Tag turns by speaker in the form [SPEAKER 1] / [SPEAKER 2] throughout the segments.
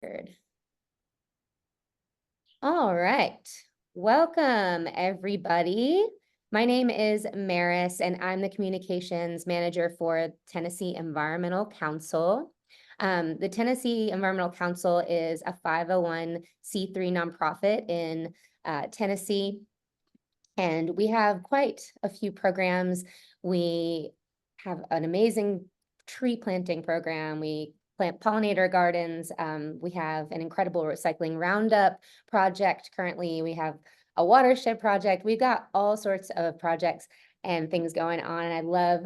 [SPEAKER 1] record. All right. Welcome, everybody. My name is Maris, and I'm the communications manager for Tennessee Environmental Council. The Tennessee Environmental Council is a 501c3 nonprofit in Tennessee, and we have quite a few programs. We have an amazing tree planting program. We plant pollinator gardens. We have an incredible recycling roundup project currently. We have a watershed project. We've got all sorts of projects and things going on. And I'd love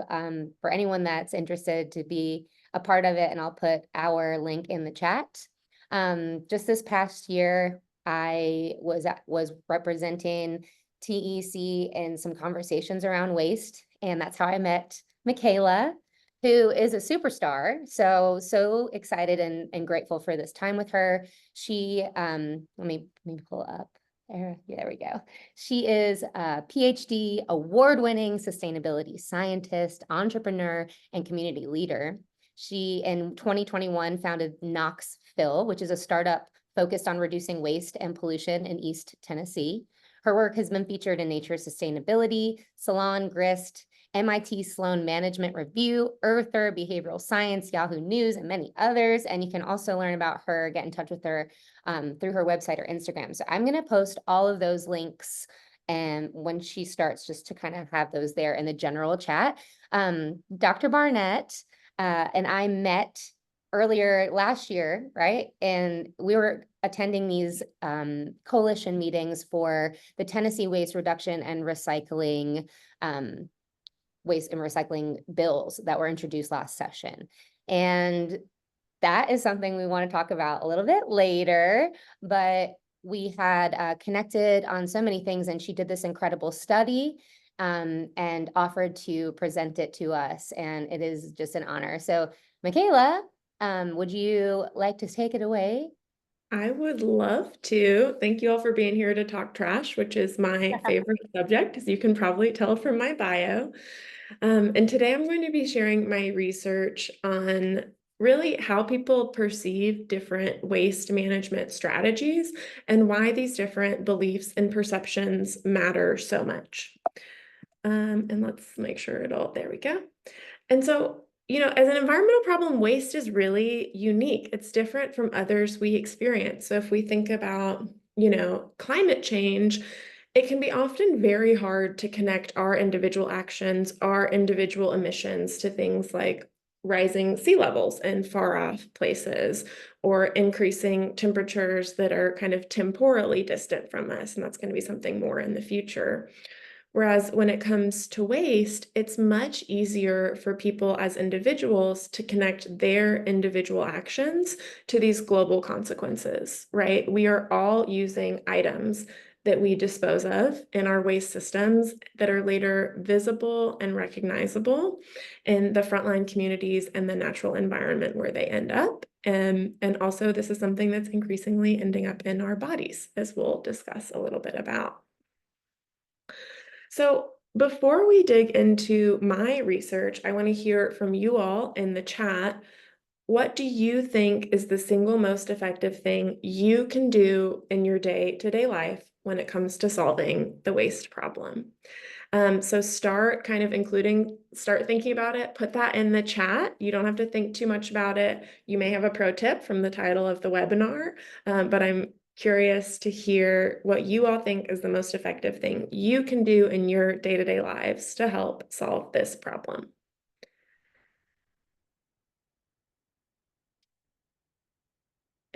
[SPEAKER 1] for anyone that's interested to be a part of it. And I'll put our link in the chat. Just this past year, I was representing TEC in some conversations around waste. And that's how I met Michaela, who is a superstar. So excited and grateful for this time with her. She, let me pull up there. Yeah, there we go. She is a PhD, award-winning sustainability scientist, entrepreneur, and community leader. She, in 2021, founded KnoxFill, which is a startup focused on reducing waste and pollution in East Tennessee. Her work has been featured in Nature Sustainability, Salon, Grist, MIT Sloan Management Review, Earther, Behavioral Science, Yahoo News, and many others. And you can also learn about her, get in touch with her through her website or Instagram. So I'm going to post all of those links and when she starts, just to kind of have those there in the general chat. Dr. Barnett and I met earlier last year, right? And we were attending these coalition meetings for the Tennessee Waste Reduction and Recycling waste and recycling bills that were introduced last session. And that is something we want to talk about a little bit later, but we had connected on so many things, and she did this incredible study and offered to present it to us, and it is just an honor. So Michaela, would you like to take it away?
[SPEAKER 2] I would love to. Thank you all for being here to talk trash, which is my favorite subject, as you can probably tell from my bio. And today I'm going to be sharing my research on really how people perceive different waste management strategies and why these different beliefs and perceptions matter so much. And let's make sure there we go. And so, as an environmental problem, waste is really unique. It's different from others we experience. So if we think about, climate change, it can be often very hard to connect our individual actions, our individual emissions to things like rising sea levels in far off places or increasing temperatures that are kind of temporally distant from us. And that's going to be something more in the future. Whereas when it comes to waste, it's much easier for people as individuals to connect their individual actions to these global consequences, right? We are all using items that we dispose of in our waste systems that are later visible and recognizable in the frontline communities and the natural environment where they end up. And also, this is something that's increasingly ending up in our bodies, as we'll discuss a little bit about. So before we dig into my research, I want to hear from you all in the chat. What do you think is the single most effective thing you can do in your day-to-day life when it comes to solving the waste problem? So start thinking about it, put that in the chat. You don't have to think too much about it. You may have a pro tip from the title of the webinar, but I'm curious to hear what you all think is the most effective thing you can do in your day-to-day lives to help solve this problem.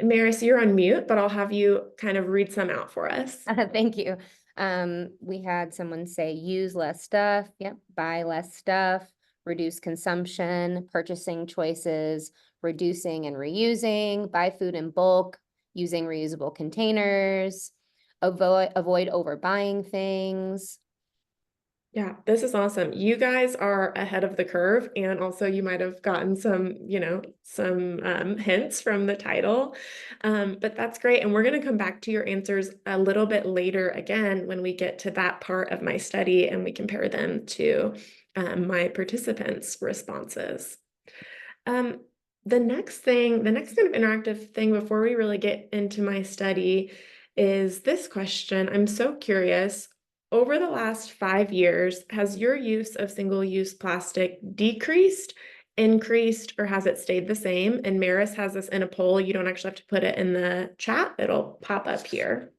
[SPEAKER 2] Maris, you're on mute, but I'll have you kind of read some out for us.
[SPEAKER 1] Thank you. We had someone say use less stuff. Yep. Buy less stuff, reduce consumption, purchasing choices, reducing and reusing, buy food in bulk, using reusable containers, avoid overbuying things.
[SPEAKER 2] Yeah, this is awesome. You guys are ahead of the curve, and also you might have gotten some, hints from the title, but that's great. And we're going to come back to your answers a little bit later again when we get to that part of my study and we compare them to my participants' responses. the next kind of interactive thing before we really get into my study is this question. I'm so curious. Over the last 5 years, has your use of single-use plastic decreased, increased, or has it stayed the same? And Maris has this in a poll. You don't actually have to put it in the chat. It'll pop up here.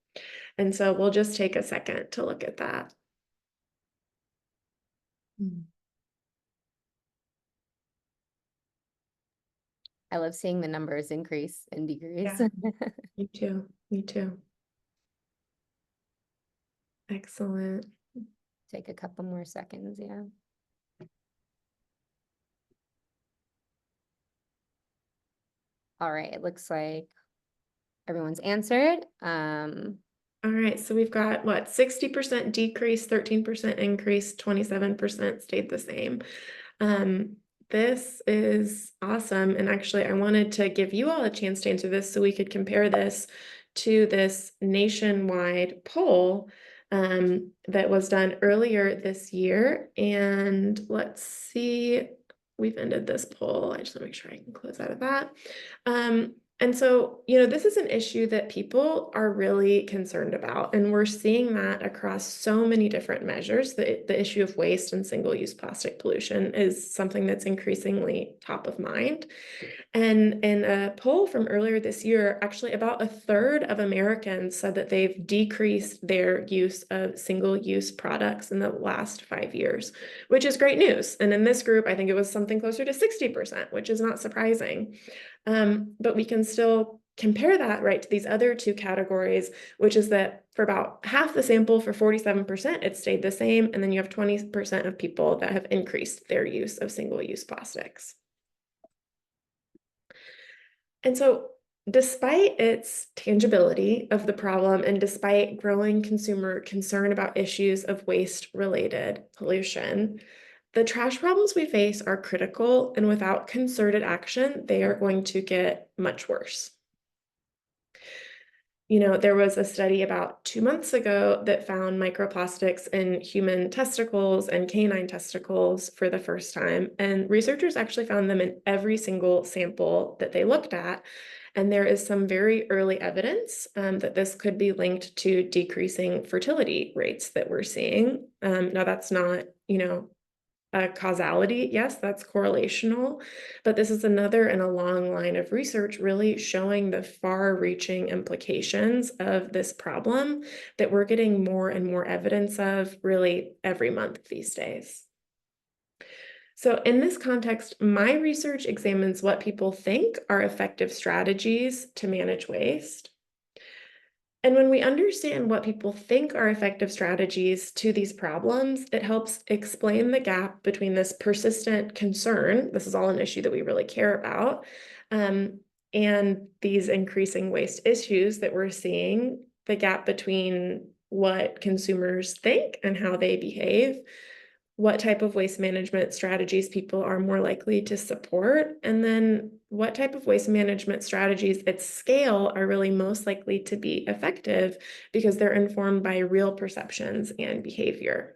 [SPEAKER 2] And so we'll just take a second to look at that.
[SPEAKER 1] I love seeing the numbers increase and decrease.
[SPEAKER 2] Yeah. Me too. Me too. Excellent.
[SPEAKER 1] Take a couple more seconds, yeah. All right, it looks like everyone's answered.
[SPEAKER 2] All right, so we've got what, 60% decrease, 13% increase, 27% stayed the same. This is awesome. And actually, I wanted to give you all a chance to answer this so we could compare this to this nationwide poll that was done earlier this year. And let's see, we've ended this poll. I just want to make sure I can close out of that. And so, this is an issue that people are really concerned about, and we're seeing that across so many different measures. The issue of waste and single-use plastic pollution is something that's increasingly top of mind. And in a poll from earlier this year, actually about a third of Americans said that they've decreased their use of single-use products in the last 5 years, which is great news. And in this group, I think it was something closer to 60%, which is not surprising. But we can still compare that, right, to these other two categories, which is that for about half the sample, for 47%, it stayed the same. And then you have 20% of people that have increased their use of single-use plastics. And so despite its tangibility of the problem and despite growing consumer concern about issues of waste-related pollution, the trash problems we face are critical, and without concerted action, they are going to get much worse. There was a study about 2 months ago that found microplastics in human testicles and canine testicles for the first time. And researchers actually found them in every single sample that they looked at. And there is some very early evidence that this could be linked to decreasing fertility rates that we're seeing. Now, that's not, causality. Yes, that's correlational, but this is another in a long line of research really showing the far-reaching implications of this problem that we're getting more and more evidence of really every month these days. So in this context, my research examines what people think are effective strategies to manage waste. And when we understand what people think are effective strategies to these problems, it helps explain the gap between this persistent concern, this is all an issue that we really care about, and these increasing waste issues that we're seeing, the gap between what consumers think and how they behave, what type of waste management strategies people are more likely to support, and then what type of waste management strategies at scale are really most likely to be effective because they're informed by real perceptions and behavior.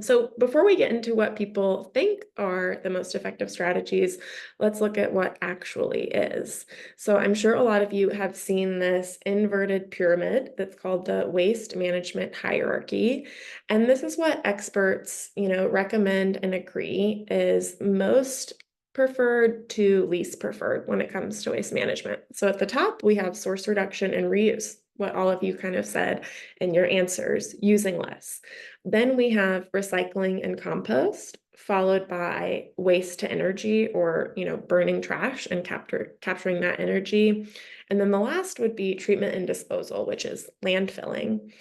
[SPEAKER 2] So before we get into what people think are the most effective strategies, let's look at what actually is. So I'm sure a lot of you have seen this inverted pyramid that's called the waste management hierarchy. And this is what experts, recommend and agree is most preferred to least preferred when it comes to waste management. So at the top, we have source reduction and reuse, what all of you kind of said in your answers, using less. Then we have recycling and compost, followed by waste to energy, or burning trash and capturing that energy. And then the last would be treatment and disposal, which is landfilling.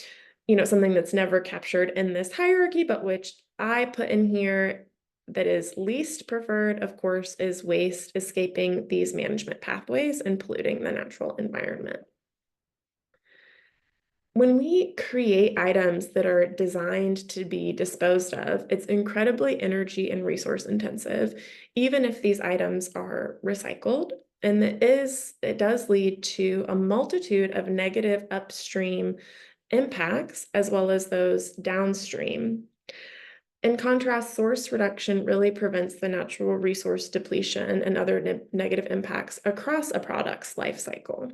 [SPEAKER 2] Something that's never captured in this hierarchy, but which I put in here that is least preferred, of course, is waste escaping these management pathways and polluting the natural environment. When we create items that are designed to be disposed of, it's incredibly energy and resource intensive, even if these items are recycled. And it does lead to a multitude of negative upstream impacts as well as those downstream. In contrast, source reduction really prevents the natural resource depletion and other negative impacts across a product's life cycle.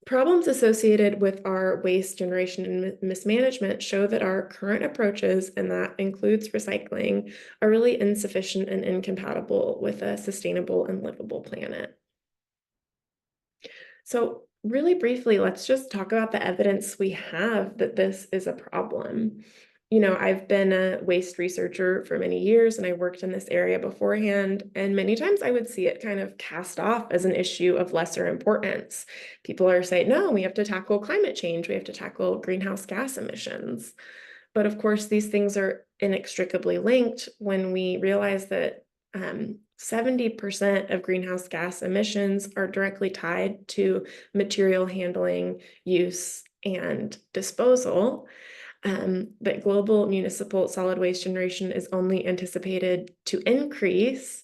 [SPEAKER 2] Problems associated with our waste generation and mismanagement show that our current approaches, and that includes recycling, are really insufficient and incompatible with a sustainable and livable planet. So really briefly, let's just talk about the evidence we have that this is a problem. I've been a waste researcher for many years, and I worked in this area beforehand, and many times I would see it kind of cast off as an issue of lesser importance. People are saying, no, we have to tackle climate change, we have to tackle greenhouse gas emissions. But of course, these things are inextricably linked when we realize that 70% of greenhouse gas emissions are directly tied to material handling, use, and disposal. But global municipal solid waste generation is only anticipated to increase.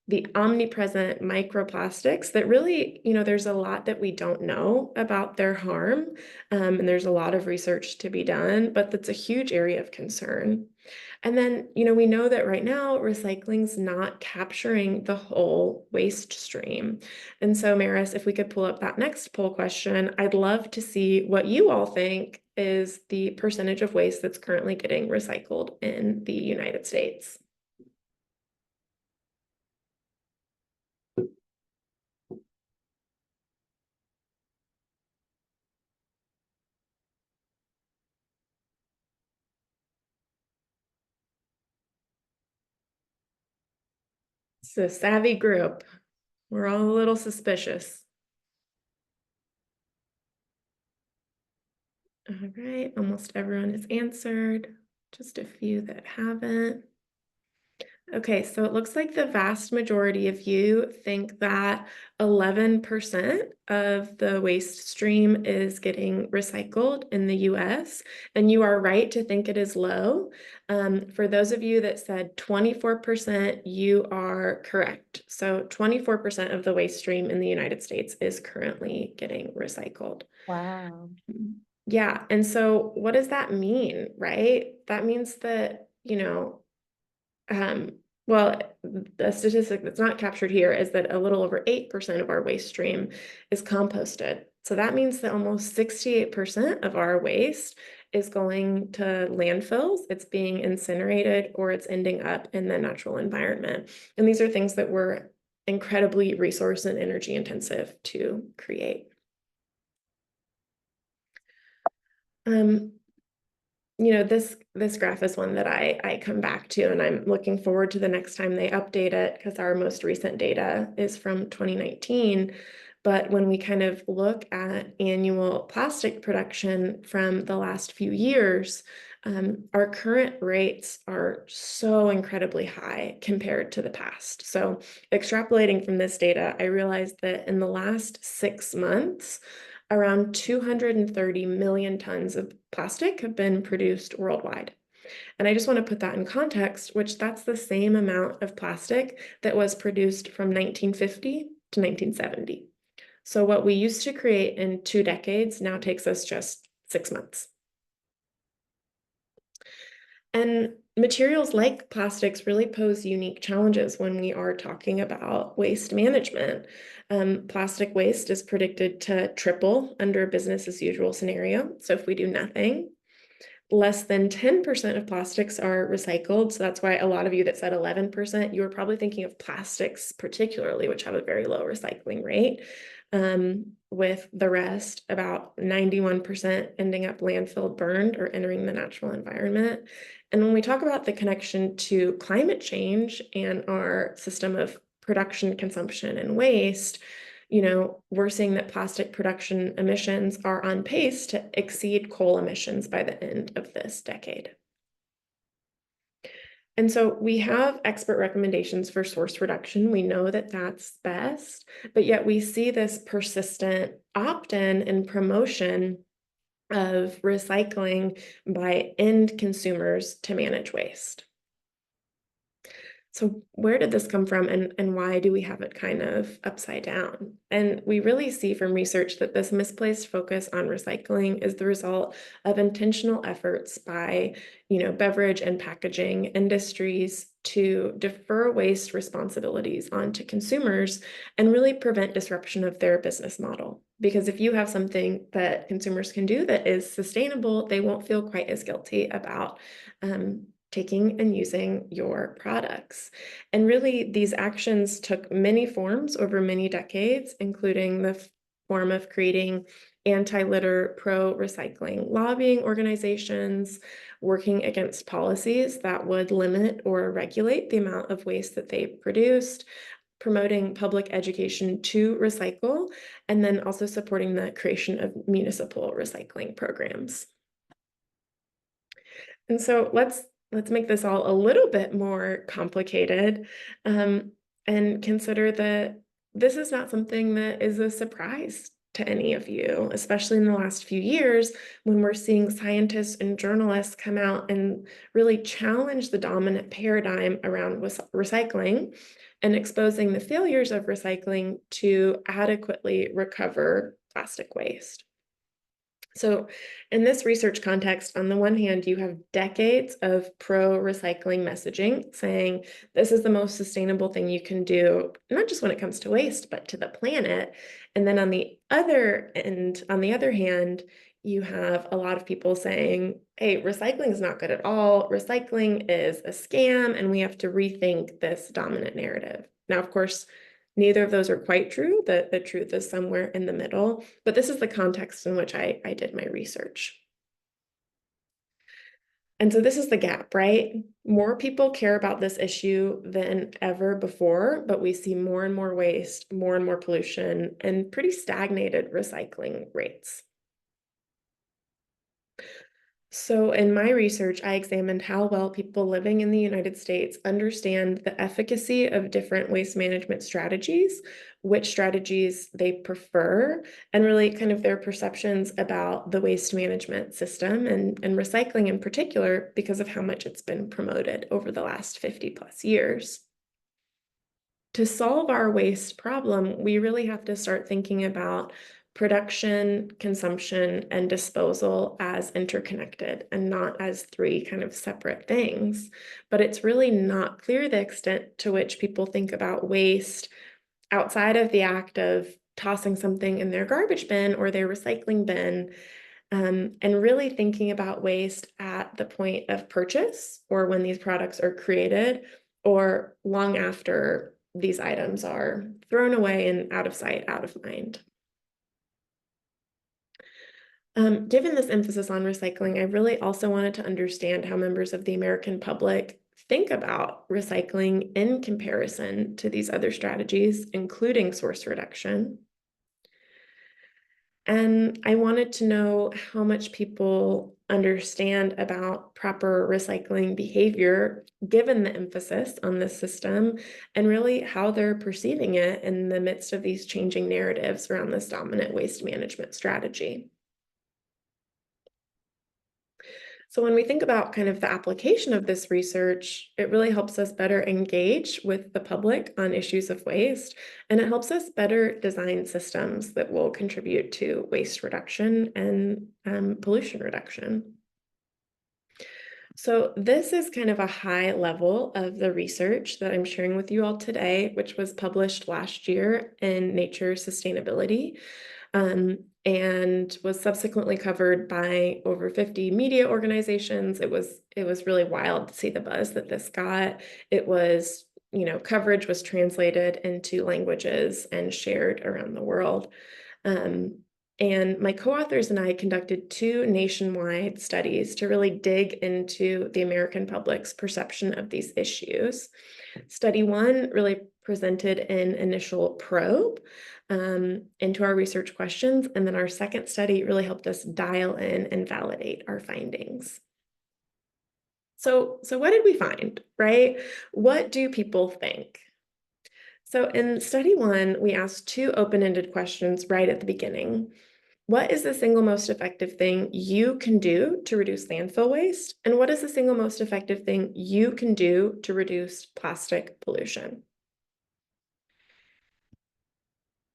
[SPEAKER 2] The omnipresent microplastics that really, there's a lot that we don't know about their harm, and there's a lot of research to be done, but that's a huge area of concern. And then, we know that right now recycling's not capturing the whole waste stream. And so, Maris, if we could pull up that next poll question, I'd love to see what you all think is the percentage of waste that's currently getting recycled in the United States. It's a savvy group. We're all a little suspicious. All right, almost everyone has answered. Just a few that haven't. Okay, so it looks like the vast majority of you think that 11% of the waste stream is getting recycled in the US, and you are right to think it is low. For those of you that said 24%, you are correct. So 24% of the waste stream in the United States is currently getting recycled.
[SPEAKER 1] Wow.
[SPEAKER 2] Yeah, and so what does that mean, right? That means that, well, the statistic that's not captured here is that a little over 8% of our waste stream is composted. So that means that almost 68% of our waste is going to landfills, it's being incinerated, or it's ending up in the natural environment. And these are things that were incredibly resource and energy intensive to create. This graph is one that I come back to, and I'm looking forward to the next time they update it, because our most recent data is from 2019. But when we kind of look at annual plastic production from the last few years, our current rates are so incredibly high compared to the past. So extrapolating from this data, I realized that in the last 6 months, around 230 million tons of plastic have been produced worldwide. And I just want to put that in context, which that's the same amount of plastic that was produced from 1950 to 1970. So what we used to create in 2 decades now takes us just 6 months. And materials like plastics really pose unique challenges when we are talking about waste management. Plastic waste is predicted to triple under a business as usual scenario. So if we do nothing, less than 10% of plastics are recycled. So that's why a lot of you that said 11%, you were probably thinking of plastics particularly, which have a very low recycling rate. With the rest, about 91% ending up landfill burned or entering the natural environment. And when we talk about the connection to climate change and our system of production, consumption, and waste, we're seeing that plastic production emissions are on pace to exceed coal emissions by the end of this decade. And so we have expert recommendations for source reduction. We know that that's best, but yet we see this persistent opt-in and promotion of recycling by end consumers to manage waste. So where did this come from, and why do we have it kind of upside down? And we really see from research that this misplaced focus on recycling is the result of intentional efforts by, beverage and packaging industries to defer waste responsibilities onto consumers and really prevent disruption of their business model. Because if you have something that consumers can do that is sustainable, they won't feel quite as guilty about taking and using your products. And really, these actions took many forms over many decades, including the form of creating anti-litter, pro-recycling lobbying organizations, working against policies that would limit or regulate the amount of waste that they produced, promoting public education to recycle, and then also supporting the creation of municipal recycling programs. And so let's make this all a little bit more complicated, and consider that this is not something that is a surprise to any of you, especially in the last few years when we're seeing scientists and journalists come out and really challenge the dominant paradigm around recycling and exposing the failures of recycling to adequately recover plastic waste. So in this research context, on the one hand, you have decades of pro-recycling messaging saying this is the most sustainable thing you can do, not just when it comes to waste, but to the planet. And then on the other end, on the other hand, you have a lot of people saying, hey, recycling is not good at all. Recycling is a scam, and we have to rethink this dominant narrative. Now, of course, neither of those are quite true. The truth is somewhere in the middle, but this is the context in which I did my research. And so this is the gap, right? More people care about this issue than ever before, but we see more and more waste, more and more pollution, and pretty stagnated recycling rates. So in my research, I examined how well people living in the United States understand the efficacy of different waste management strategies, which strategies they prefer, and really kind of their perceptions about the waste management system and recycling in particular, because of how much it's been promoted over the last 50 plus years. To solve our waste problem, we really have to start thinking about production, consumption, and disposal as interconnected and not as three kind of separate things. But it's really not clear the extent to which people think about waste outside of the act of tossing something in their garbage bin or their recycling bin, and really thinking about waste at the point of purchase or when these products are created or long after these items are thrown away and out of sight, out of mind. Given this emphasis on recycling, I really also wanted to understand how members of the American public think about recycling in comparison to these other strategies, including source reduction. And I wanted to know how much people understand about proper recycling behavior, given the emphasis on this system, and really how they're perceiving it in the midst of these changing narratives around this dominant waste management strategy. So when we think about kind of the application of this research, it really helps us better engage with the public on issues of waste, and it helps us better design systems that will contribute to waste reduction and pollution reduction. So this is kind of a high level of the research that I'm sharing with you all today, which was published last year in Nature Sustainability. And was subsequently covered by over 50 media organizations. It was really wild to see the buzz that this got. It was, coverage was translated into languages and shared around the world. And my co-authors and I conducted 2 nationwide studies to really dig into the American public's perception of these issues. Study 1 really presented an initial probe into our research questions, and then our second study really helped us dial in and validate our findings. So what did we find, right? What do people think? So in study 1, we asked 2 open-ended questions right at the beginning. What is the single most effective thing you can do to reduce landfill waste? And what is the single most effective thing you can do to reduce plastic pollution?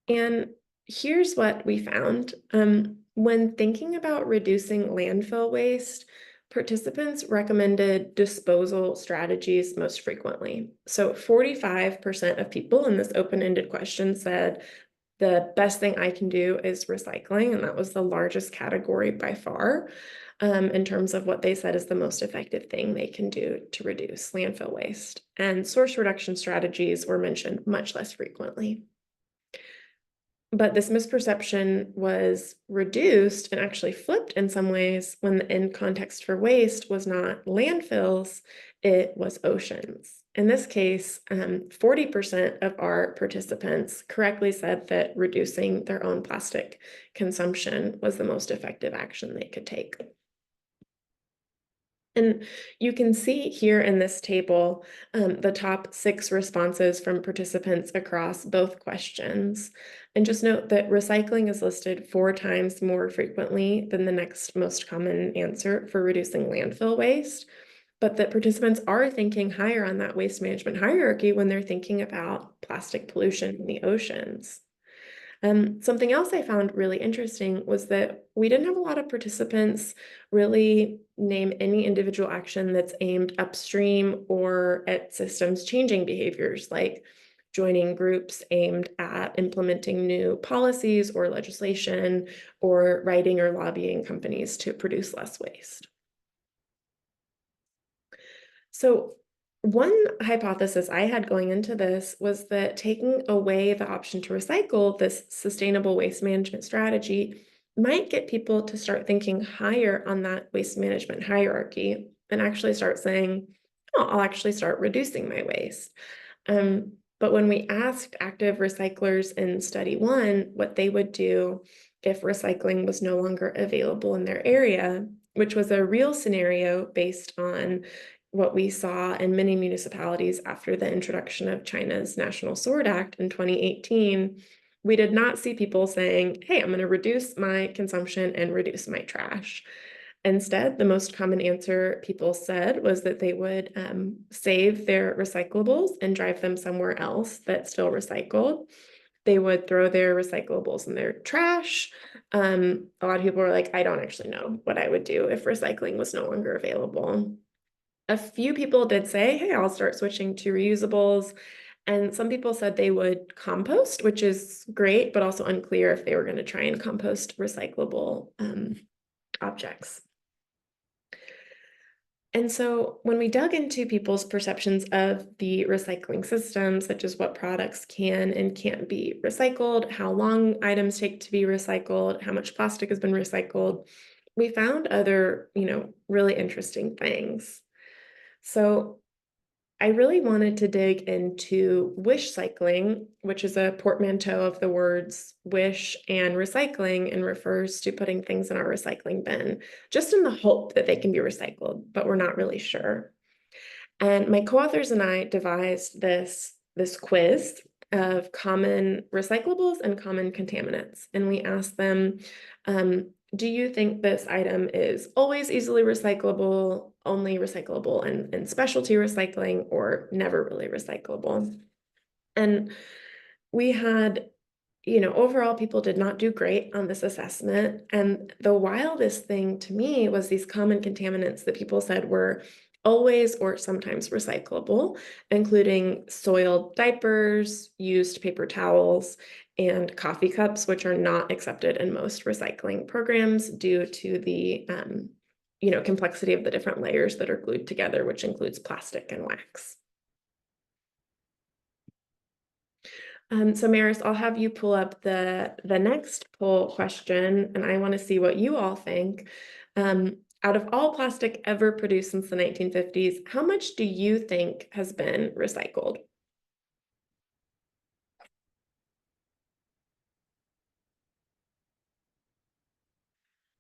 [SPEAKER 2] And here's what we found. When thinking about reducing landfill waste, participants recommended disposal strategies most frequently. So 45% of people in this open-ended question said, the best thing I can do is recycling, and that was the largest category by far, in terms of what they said is the most effective thing they can do to reduce landfill waste. And source reduction strategies were mentioned much less frequently. But this misperception was reduced and actually flipped in some ways when the end context for waste was not landfills, it was oceans. In this case, 40% of our participants correctly said that reducing their own plastic consumption was the most effective action they could take. And you can see here in this table the top 6 responses from participants across both questions. And just note that recycling is listed 4 times more frequently than the next most common answer for reducing landfill waste, but that participants are thinking higher on that waste management hierarchy when they're thinking about plastic pollution in the oceans. Something else I found really interesting was that we didn't have a lot of participants really name any individual action that's aimed upstream or at systems changing behaviors, like joining groups aimed at implementing new policies or legislation, or writing or lobbying companies to produce less waste. So one hypothesis I had going into this was that taking away the option to recycle, this sustainable waste management strategy, might get people to start thinking higher on that waste management hierarchy and actually start saying, oh, I'll actually start reducing my waste. But when we asked active recyclers in study 1 what they would do if recycling was no longer available in their area, which was a real scenario based on what we saw in many municipalities after the introduction of China's National Sword Act in 2018, we did not see people saying, hey, I'm going to reduce my consumption and reduce my trash. Instead, the most common answer people said was that they would save their recyclables and drive them somewhere else that still recycled. They would throw their recyclables in their trash. A lot of people were like, I don't actually know what I would do if recycling was no longer available. A few people did say, hey, I'll start switching to reusables. And some people said they would compost, which is great, but also unclear if they were going to try and compost recyclable objects. And so when we dug into people's perceptions of the recycling system, such as what products can and can't be recycled, how long items take to be recycled, how much plastic has been recycled, we found other, really interesting things. So I really wanted to dig into wish cycling, which is a portmanteau of the words wish and recycling and refers to putting things in our recycling bin, just in the hope that they can be recycled, but we're not really sure. And my co-authors and I devised this quiz of common recyclables and common contaminants. And we asked them, do you think this item is always easily recyclable, only recyclable in specialty recycling, or never really recyclable? And we had, overall people did not do great on this assessment. And the wildest thing to me was these common contaminants that people said were always or sometimes recyclable, including soiled diapers, used paper towels, and coffee cups, which are not accepted in most recycling programs due to the complexity of the different layers that are glued together, which includes plastic and wax. So Maris, I'll have you pull up the next poll question, and I want to see what you all think. Out of all plastic ever produced since the 1950s, how much do you think has been recycled?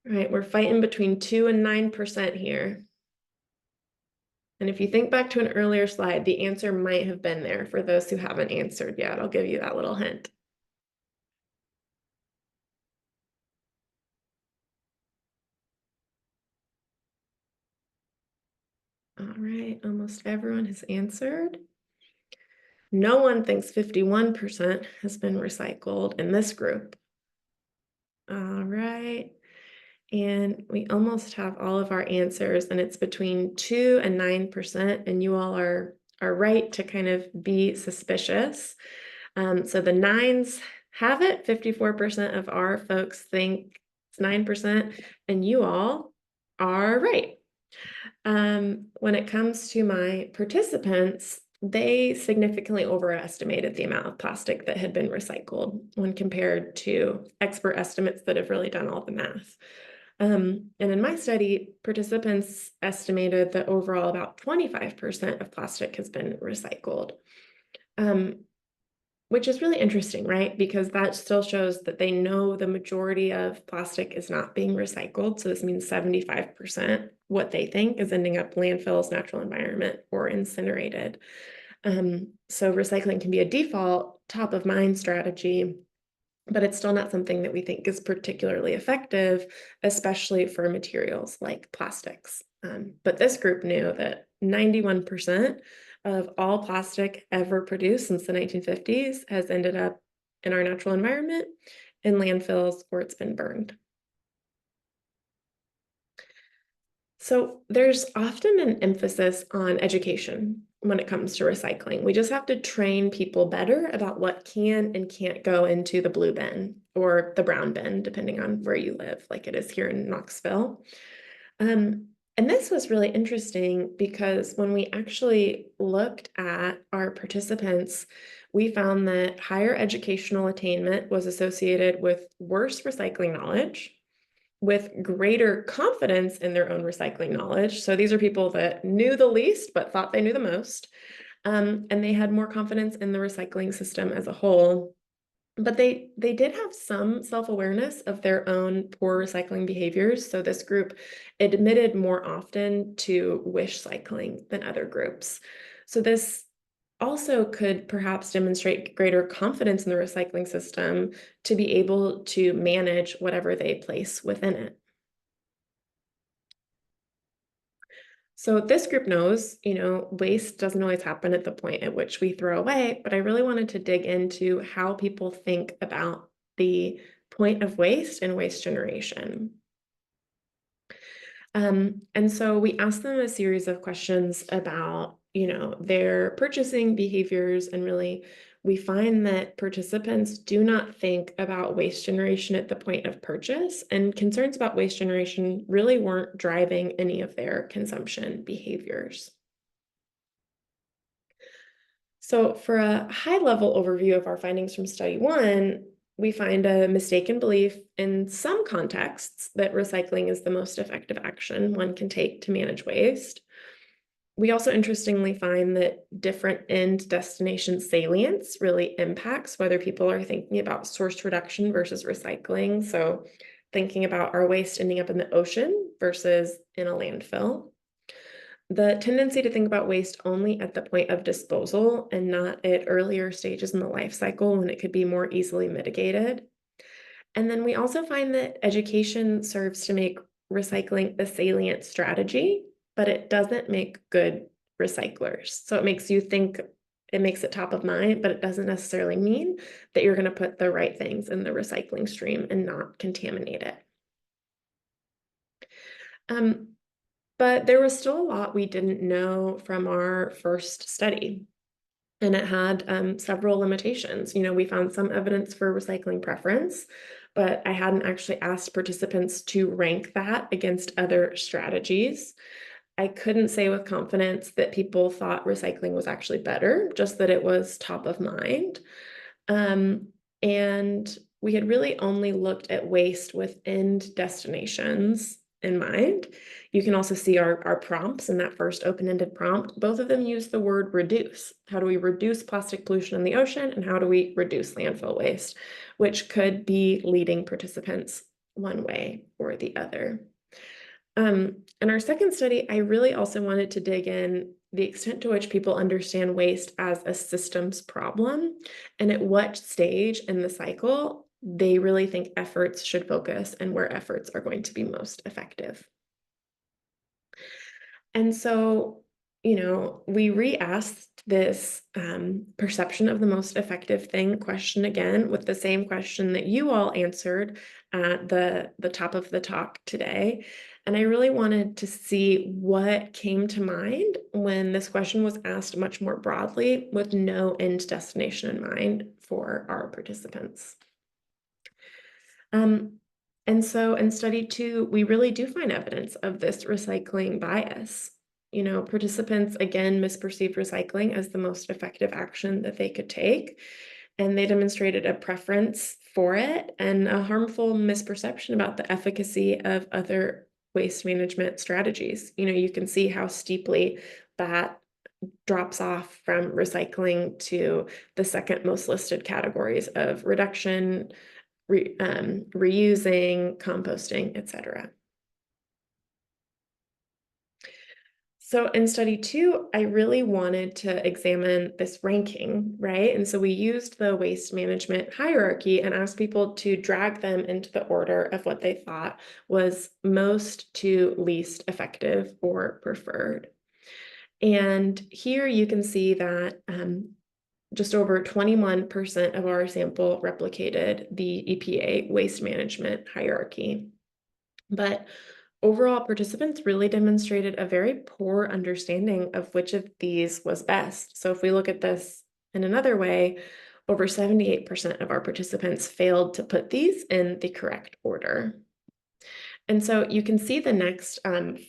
[SPEAKER 2] All right, we're fighting between 2 and 9% here. And if you think back to an earlier slide, the answer might have been there for those who haven't answered yet. I'll give you that little hint. right, almost everyone has answered. No one thinks 51% has been recycled in this group. All right. And we almost have all of our answers, and it's between 2 and 9%, and you all are right to kind of be suspicious. So the nines have it. 54% of our folks think it's 9%, and you all are right. When it comes to my participants, they significantly overestimated the amount of plastic that had been recycled when compared to expert estimates that have really done all the math. And in my study, participants estimated that overall about 25% of plastic has been recycled, which is really interesting, right? Because that still shows that they know the majority of plastic is not being recycled. So this means 75%, what they think, is ending up landfills, natural environment, or incinerated. So recycling can be a default top of mind strategy, but it's still not something that we think is particularly effective, especially for materials like plastics. But this group knew that 91% of all plastic ever produced since the 1950s has ended up in our natural environment, in landfills, or it's been burned. So there's often an emphasis on education when it comes to recycling. We just have to train people better about what can and can't go into the blue bin or the brown bin, depending on where you live, like it is here in Knoxville. And this was really interesting because when we actually looked at our participants, we found that higher educational attainment was associated with worse recycling knowledge, with greater confidence in their own recycling knowledge. So these are people that knew the least but thought they knew the most. And they had more confidence in the recycling system as a whole. But they did have some self-awareness of their own poor recycling behaviors. So this group admitted more often to wish cycling than other groups. So this also could perhaps demonstrate greater confidence in the recycling system to be able to manage whatever they place within it. So this group knows, waste doesn't always happen at the point at which we throw away, but I really wanted to dig into how people think about the point of waste and waste generation. And so we asked them a series of questions about, their purchasing behaviors, and really we find that participants do not think about waste generation at the point of purchase, and concerns about waste generation really weren't driving any of their consumption behaviors. So for a high-level overview of our findings from study one, we find a mistaken belief in some contexts that recycling is the most effective action one can take to manage waste. We also interestingly find that different end destination salience really impacts whether people are thinking about source reduction versus recycling. So thinking about our waste ending up in the ocean versus in a landfill. The tendency to think about waste only at the point of disposal and not at earlier stages in the life cycle when it could be more easily mitigated. And then we also find that education serves to make recycling a salient strategy, but it doesn't make good recyclers. So it makes you think, it makes it top of mind, but it doesn't necessarily mean that you're going to put the right things in the recycling stream and not contaminate it. But there was still a lot we didn't know from our first study, and it had several limitations. We found some evidence for recycling preference, but I hadn't actually asked participants to rank that against other strategies. I couldn't say with confidence that people thought recycling was actually better, just that it was top of mind. And we had really only looked at waste with end destinations in mind. You can also see our prompts in that first open-ended prompt. Both of them use the word reduce. How do we reduce plastic pollution in the ocean, and how do we reduce landfill waste, which could be leading participants one way or the other. In our second study, I really also wanted to dig in the extent to which people understand waste as a systems problem, and at what stage in the cycle they really think efforts should focus and where efforts are going to be most effective. And so we re-asked this perception of the most effective thing question again with the same question that you all answered at the top of the talk today. And I really wanted to see what came to mind when this question was asked much more broadly with no end destination in mind for our participants. And so in study 2, we really do find evidence of this recycling bias. Participants again misperceived recycling as the most effective action that they could take, and they demonstrated a preference for it and a harmful misperception about the efficacy of other waste management strategies. You can see how steeply that drops off from recycling to the second most listed categories of reduction, reusing, composting, etc. So in study 2, I really wanted to examine this ranking, right? And so we used the waste management hierarchy and asked people to drag them into the order of what they thought was most to least effective or preferred. And here you can see that just over 21% of our sample replicated the EPA waste management hierarchy. But overall, participants really demonstrated a very poor understanding of which of these was best. So if we look at this in another way, over 78% of our participants failed to put these in the correct order. And so you can see the next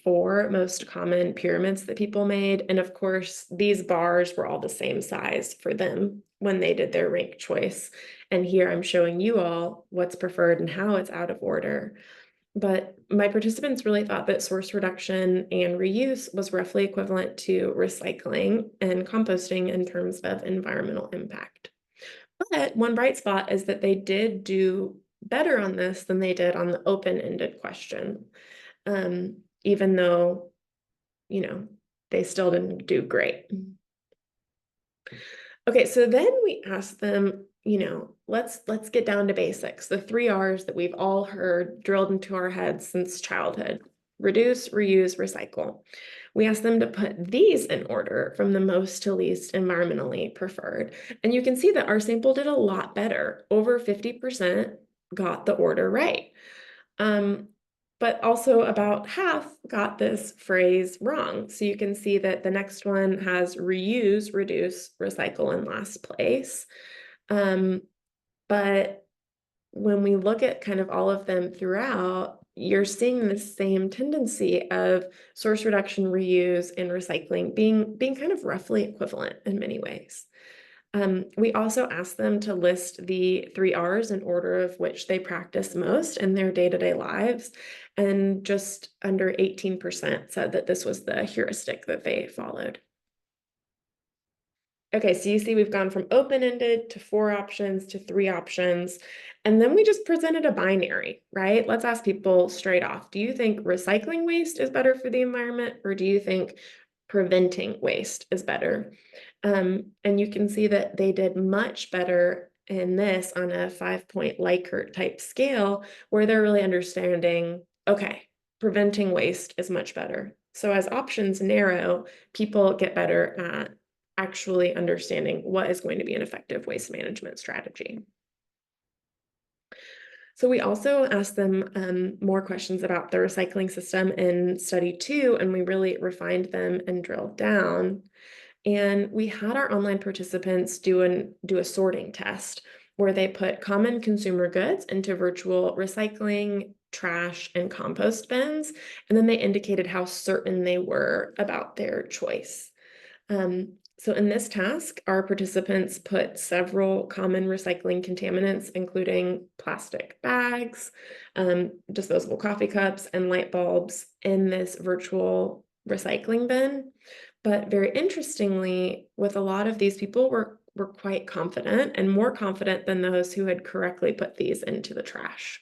[SPEAKER 2] 4 most common pyramids that people made. And of course, these bars were all the same size for them when they did their rank choice. And here I'm showing you all what's preferred and how it's out of order. But my participants really thought that source reduction and reuse was roughly equivalent to recycling and composting in terms of environmental impact. But one bright spot is that they did do better on this than they did on the open-ended question, even though, they still didn't do great. Okay, so then we asked them, let's get down to basics, the 3 R's that we've all heard drilled into our heads since childhood: reduce, reuse, recycle. We asked them to put these in order from the most to least environmentally preferred. And you can see that our sample did a lot better. Over 50% got the order right. But also about half got this phrase wrong. So you can see that the next one has reuse, reduce, recycle in last place. But when we look at kind of all of them throughout, you're seeing the same tendency of source reduction, reuse, and recycling being kind of roughly equivalent in many ways. We also asked them to list the 3 R's in order of which they practice most in their day-to-day lives, and just under 18% said that this was the heuristic that they followed. Okay, so you see we've gone from open-ended to 4 options to 3 options, and then we just presented a binary, right? Let's ask people straight off. Do you think recycling waste is better for the environment, or do you think preventing waste is better? And you can see that they did much better in this on a 5-point Likert type scale, where they're really understanding, okay, preventing waste is much better. So as options narrow, people get better at actually understanding what is going to be an effective waste management strategy. So we also asked them more questions about the recycling system in study 2, and we really refined them and drilled down. And we had our online participants do a sorting test where they put common consumer goods into virtual recycling, trash, and compost bins, and then they indicated how certain they were about their choice. So in this task, our participants put several common recycling contaminants, including plastic bags, disposable coffee cups, and light bulbs in this virtual recycling bin. But very interestingly, with a lot of these people were quite confident, and more confident than those who had correctly put these into the trash.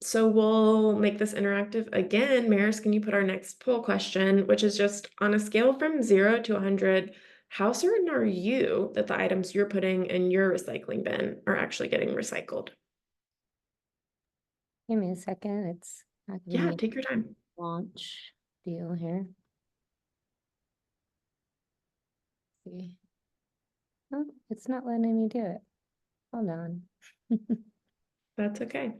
[SPEAKER 2] So we'll make this interactive again. Maris, can you put our next poll question, which is just on a scale from 0 to 100, how certain are you that the items you're putting in your recycling bin are actually getting recycled?
[SPEAKER 1] Give me a second. It's not giving
[SPEAKER 2] Yeah,
[SPEAKER 1] me.
[SPEAKER 2] take your time.
[SPEAKER 1] launch deal here. See. Oh, it's not letting me do it. Hold on.
[SPEAKER 2] That's okay.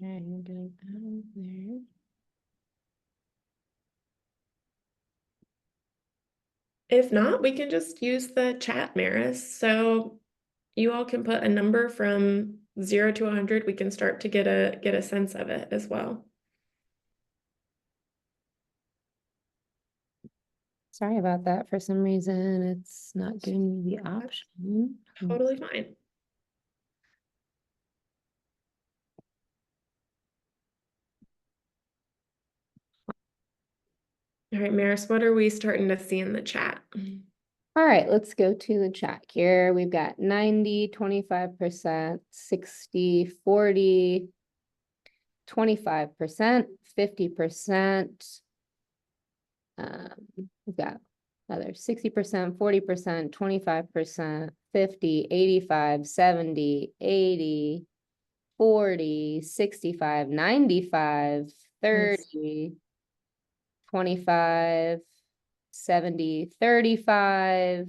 [SPEAKER 1] I'm doing out there.
[SPEAKER 2] If not, we can just use the chat, Maris. So you all can put a number from 0 to 100. We can start to get a sense of it as well.
[SPEAKER 1] Sorry about that. For some reason, it's not giving me the option.
[SPEAKER 2] Totally fine. All right, Maris, what are we starting to see in the chat?
[SPEAKER 1] All right, let's go to the chat here. We've got 90, 25%, 60, 40, 25%, 50%. We've got another 60%, 40%, 25%, 50, 85, 70, 80, 40, 65, 95, 30, 25, 70, 35,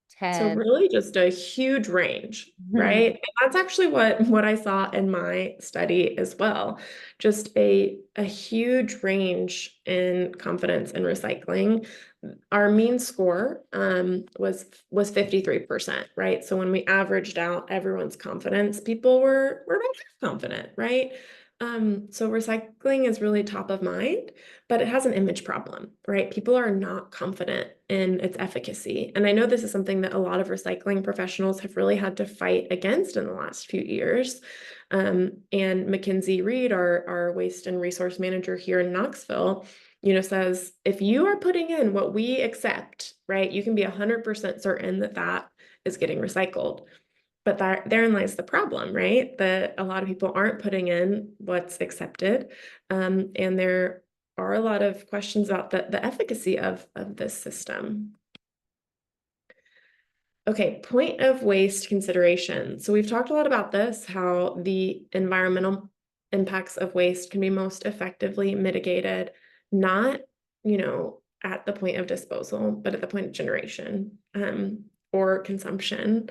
[SPEAKER 2] So
[SPEAKER 1] 10.
[SPEAKER 2] really just a huge range, right? And that's actually what I saw in my study as well. Just a huge range in confidence in recycling. Our mean score was 53%, right? So when we averaged out everyone's confidence, people were very confident, right? So recycling is really top of mind, but it has an image problem, right? People are not confident in its efficacy. And I know this is something that a lot of recycling professionals have really had to fight against in the last few years. And Mackenzie Reed, our waste and resource manager here in Knoxville, says if you are putting in what we accept, right, you can be 100% certain that that is getting recycled. But therein lies the problem, right? That a lot of people aren't putting in what's accepted. And there are a lot of questions about the efficacy of this system. Okay, point of waste consideration. So we've talked a lot about this, how the environmental impacts of waste can be most effectively mitigated, not, at the point of disposal, but at the point of generation or consumption.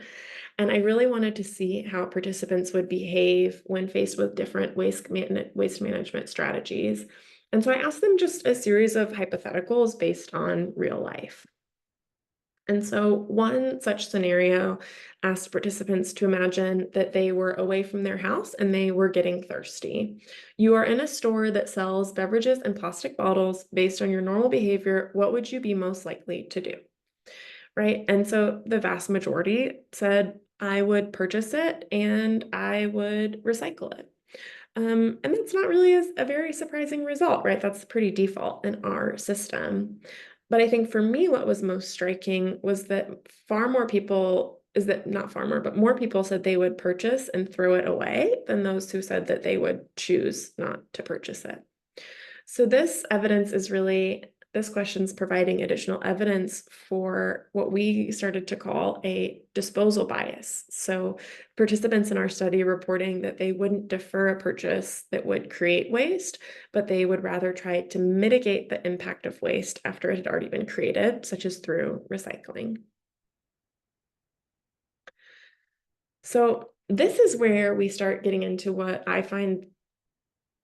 [SPEAKER 2] And I really wanted to see how participants would behave when faced with different waste management strategies. And so I asked them just a series of hypotheticals based on real life. And so one such scenario asked participants to imagine that they were away from their house and they were getting thirsty. You are in a store that sells beverages and plastic bottles. Based on your normal behavior, what would you be most likely to do? Right? And so the vast majority said, I would purchase it and I would recycle it. And that's not really a very surprising result, right? That's pretty default in our system. But I think for me, what was most striking was that more people said they would purchase and throw it away than those who said that they would choose not to purchase it. So this question's providing additional evidence for what we started to call a disposal bias. So participants in our study reporting that they wouldn't defer a purchase that would create waste, but they would rather try to mitigate the impact of waste after it had already been created, such as through recycling. So this is where we start getting into what I find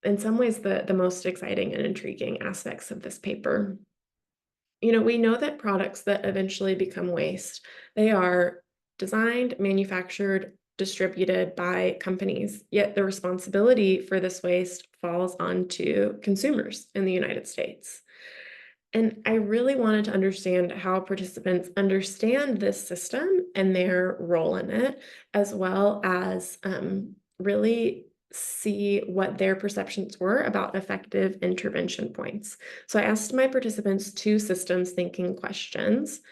[SPEAKER 2] in some ways the most exciting and intriguing aspects of this paper. We know that products that eventually become waste, they are designed, manufactured, distributed by companies, yet the responsibility for this waste falls onto consumers in the United States. And I really wanted to understand how participants understand this system and their role in it, as well as really see what their perceptions were about effective intervention points. So I asked my participants two systems thinking questions,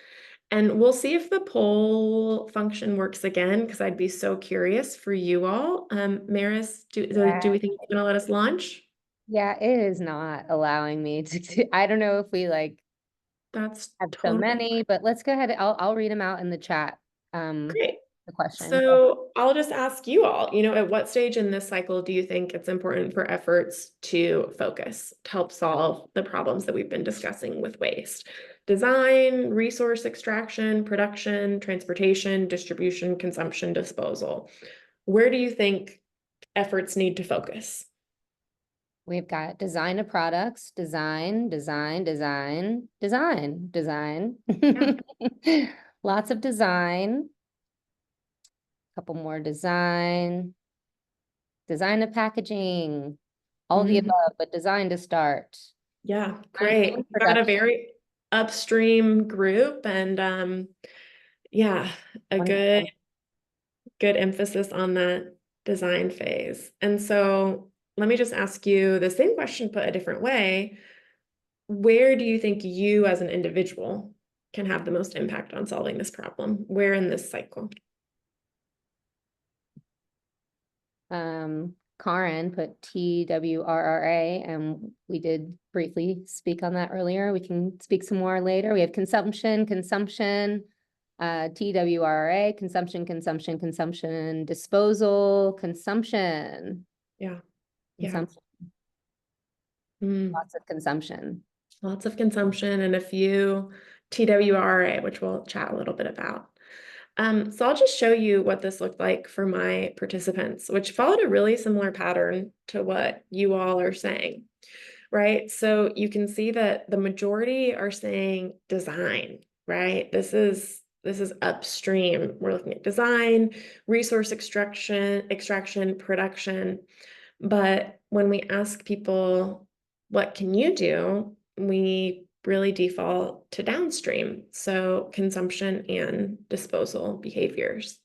[SPEAKER 2] and we'll see if the poll function works again, because I'd be so curious for you all. Maris, do we think it's going to let us launch?
[SPEAKER 1] Yeah, it is not allowing me to, I don't know if we
[SPEAKER 2] That's
[SPEAKER 1] have so
[SPEAKER 2] totally
[SPEAKER 1] many, but let's go ahead. I'll read them out in the chat.
[SPEAKER 2] great.
[SPEAKER 1] the question.
[SPEAKER 2] So I'll just ask you all, at what stage in this cycle do you think it's important for efforts to focus to help solve the problems that we've been discussing with waste? Design, resource extraction, production, transportation, distribution, consumption, disposal. Where do you think efforts need to focus?
[SPEAKER 1] We've got design of products, design, design, design, design, design. Lots of design. Couple more design. Design of packaging. All the
[SPEAKER 2] Mhm.
[SPEAKER 1] above, but design to start.
[SPEAKER 2] Yeah,
[SPEAKER 1] Design
[SPEAKER 2] great.
[SPEAKER 1] and
[SPEAKER 2] We've got a
[SPEAKER 1] production.
[SPEAKER 2] very upstream group and yeah, a good
[SPEAKER 1] Wonderful.
[SPEAKER 2] good emphasis on that design phase. And so let me just ask you the same question put a different way. Where do you think you as an individual can have the most impact on solving this problem? Where in this cycle?
[SPEAKER 1] Karen put TWRRA, and we did briefly speak on that earlier. We can speak some more later. We have consumption, TWRA, consumption, disposal, consumption,
[SPEAKER 2] Yeah, yeah.
[SPEAKER 1] consumption,
[SPEAKER 2] Mm,
[SPEAKER 1] lots of consumption.
[SPEAKER 2] lots of consumption and a few TWRA, which we'll chat a little bit about. So I'll just show you what this looked like for my participants, which followed a really similar pattern to what you all are saying, right? So you can see that the majority are saying design, right? This is upstream. We're looking at design, resource extraction, production. But when we ask people, what can you do? We really default to downstream, so consumption and disposal behaviors.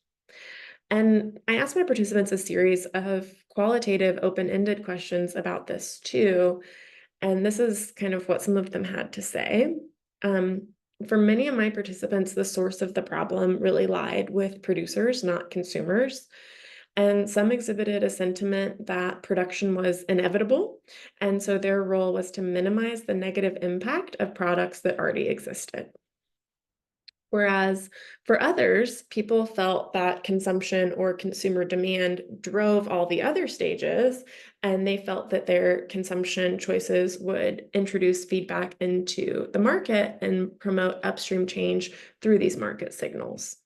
[SPEAKER 2] And I asked my participants a series of qualitative, open-ended questions about this too. And this is kind of what some of them had to say. Um, for many of my participants, the source of the problem really lied with producers, not consumers. And some exhibited a sentiment that production was inevitable. And so their role was to minimize the negative impact of products that already existed. Whereas for others, people felt that consumption or consumer demand drove all the other stages, and they felt that their consumption choices would introduce feedback into the market and promote upstream change through these market signals.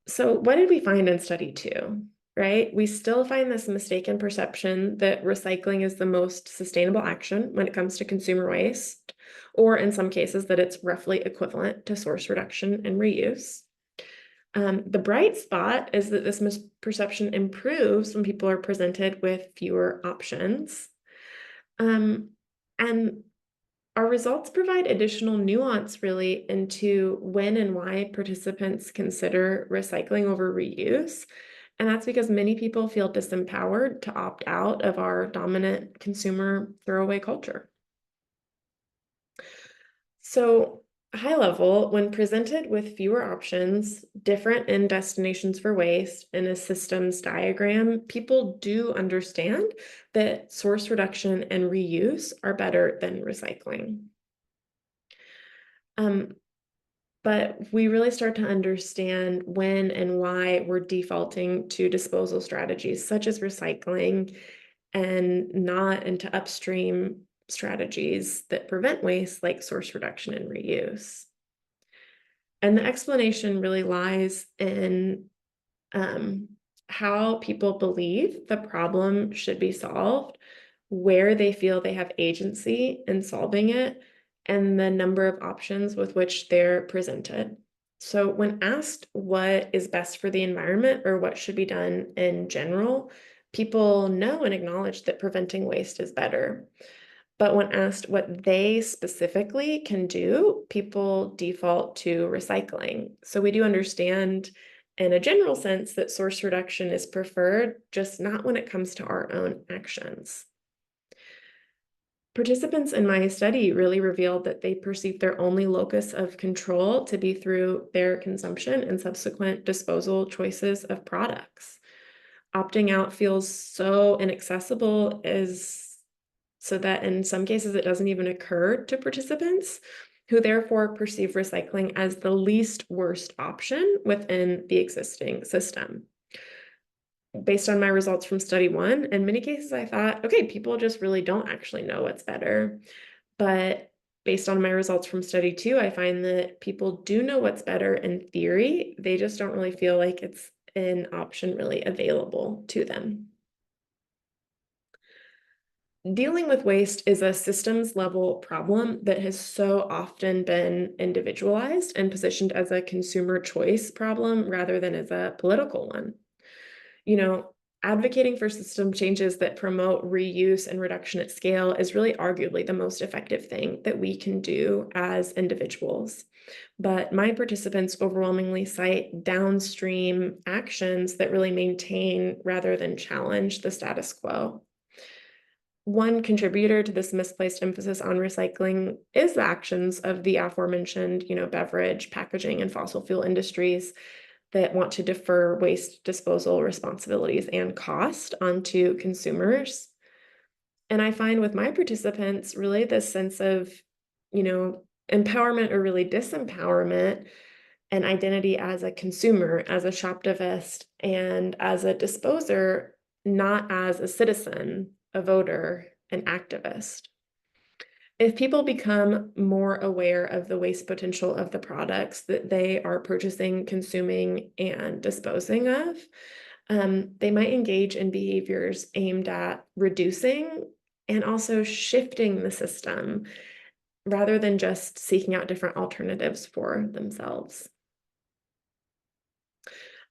[SPEAKER 2] So what did we find in study two, right? We still find this mistaken perception that recycling is the most sustainable action when it comes to consumer waste, or in some cases that it's roughly equivalent to source reduction and reuse. The bright spot is that this misperception improves when people are presented with fewer options. Um, and our results provide additional nuance really into when and why participants consider recycling over reuse. And that's because many people feel disempowered to opt out of our dominant consumer throwaway culture. So, high level, when presented with fewer options, different end destinations for waste, and a systems diagram, people do understand that source reduction and reuse are better than recycling. Um, but we really start to understand when and why we're defaulting to disposal strategies such as recycling and not into upstream strategies that prevent waste like source reduction and reuse. And the explanation really lies in um, how people believe the problem should be solved, where they feel they have agency in solving it, and the number of options with which they're presented. So, when asked what is best for the environment or what should be done in general, people know and acknowledge that preventing waste is better. But when asked what they specifically can do, people default to recycling. So we do understand in a general sense that source reduction is preferred, just not when it comes to our own actions. Participants in my study really revealed that they perceive their only locus of control to be through their consumption and subsequent disposal choices of products. Opting out feels so inaccessible as so that in some cases it doesn't even occur to participants. who therefore perceive recycling as the least worst option within the existing system. Based on my results from study 1, in many cases, I thought, okay, people just really don't actually know what's better. But based on my results from study 2, I find that people do know what's better in theory. They just don't really feel like it's an option really available to them. Dealing with waste is a systems level problem that has so often been individualized and positioned as a consumer choice problem rather than as a political one. You know, advocating for system changes that promote reuse and reduction at scale is really arguably the most effective thing that we can do as individuals. But my participants overwhelmingly cite downstream actions that really maintain rather than challenge the status quo. One contributor to this misplaced emphasis on recycling is the actions of the aforementioned, beverage, packaging, and fossil fuel industries that want to defer waste disposal responsibilities and cost onto consumers. And I find with my participants, really this sense of, empowerment or really disempowerment and identity as a consumer, as a shoptivist, and as a disposer, not as a citizen, a voter, an activist. If people become more aware of the waste potential of the products that they are purchasing, consuming, and disposing of, they might engage in behaviors aimed at reducing and also shifting the system rather than just seeking out different alternatives for themselves.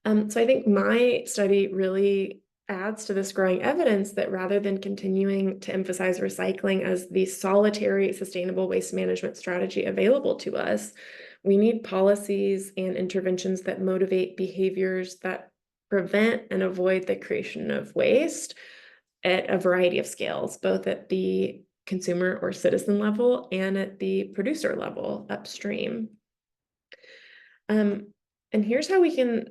[SPEAKER 2] So I think my study really adds to this growing evidence that rather than continuing to emphasize recycling as the solitary sustainable waste management strategy available to us, we need policies and interventions that motivate behaviors that prevent and avoid the creation of waste at a variety of scales, both at the consumer or citizen level and at the producer level upstream. Um, and here's how we can,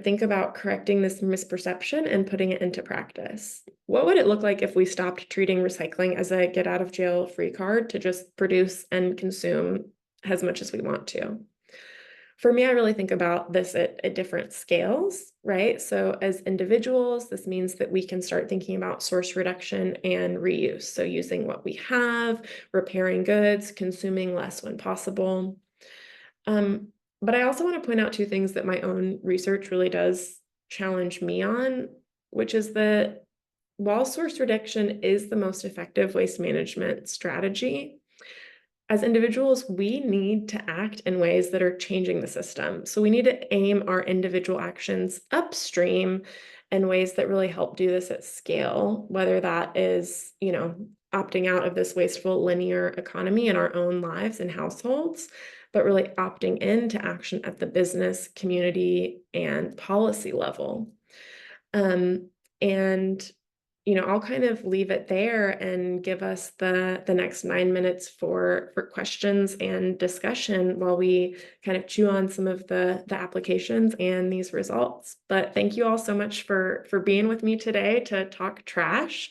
[SPEAKER 2] think about correcting this misperception and putting it into practice. What would it look like if we stopped treating recycling as a get out of jail free card to just produce and consume as much as we want to? For me, I really think about this at different scales, right? So as individuals, this means that we can start thinking about source reduction and reuse. So using what we have, repairing goods, consuming less when possible. But I also want to point out two things that my own research really does challenge me on, which is that while source reduction is the most effective waste management strategy, as individuals, we need to act in ways that are changing the system. So we need to aim our individual actions upstream in ways that really help do this at scale, whether that is, opting out of this wasteful linear economy in our own lives and households, but really opting into action at the business, community, and policy level. And I'll kind of leave it there and give us the next 9 minutes for questions and discussion while we kind of chew on some of the applications and these results. But thank you all so much for being with me today to talk trash.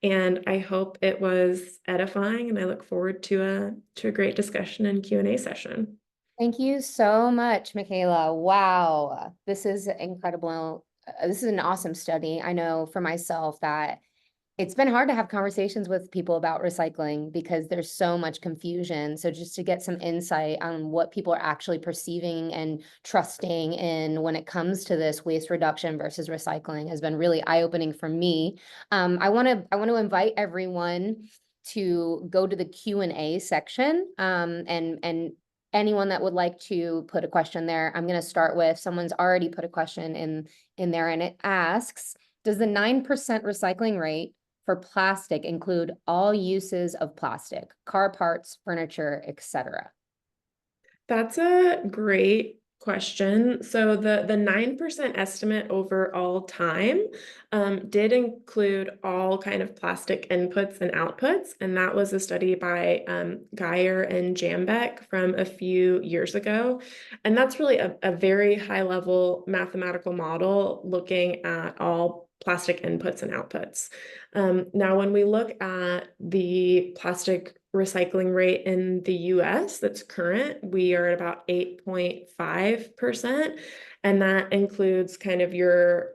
[SPEAKER 2] And I hope it was edifying, and I look forward to a great discussion and Q&A session.
[SPEAKER 1] Thank you so much, Michaela. Wow, this is incredible. This is an awesome study. I know for myself that it's been hard to have conversations with people about recycling because there's so much confusion. So just to get some insight on what people are actually perceiving and trusting in when it comes to this waste reduction versus recycling has been really eye-opening for me. I want to invite everyone to go to the Q&A section, and anyone that would like to put a question there. I'm going to start with someone's already put a question in there, and it asks, does the 9% recycling rate for plastic include all uses of plastic, car parts, furniture, etc.?
[SPEAKER 2] That's a great question. So the 9% estimate over all time did include all kind of plastic inputs and outputs. And that was a study by Geyer and Jambeck from a few years ago. And that's really a very high level mathematical model looking at all plastic inputs and outputs. Now, when we look at the plastic recycling rate in the US that's current, we are at about 8.5%. And that includes kind of your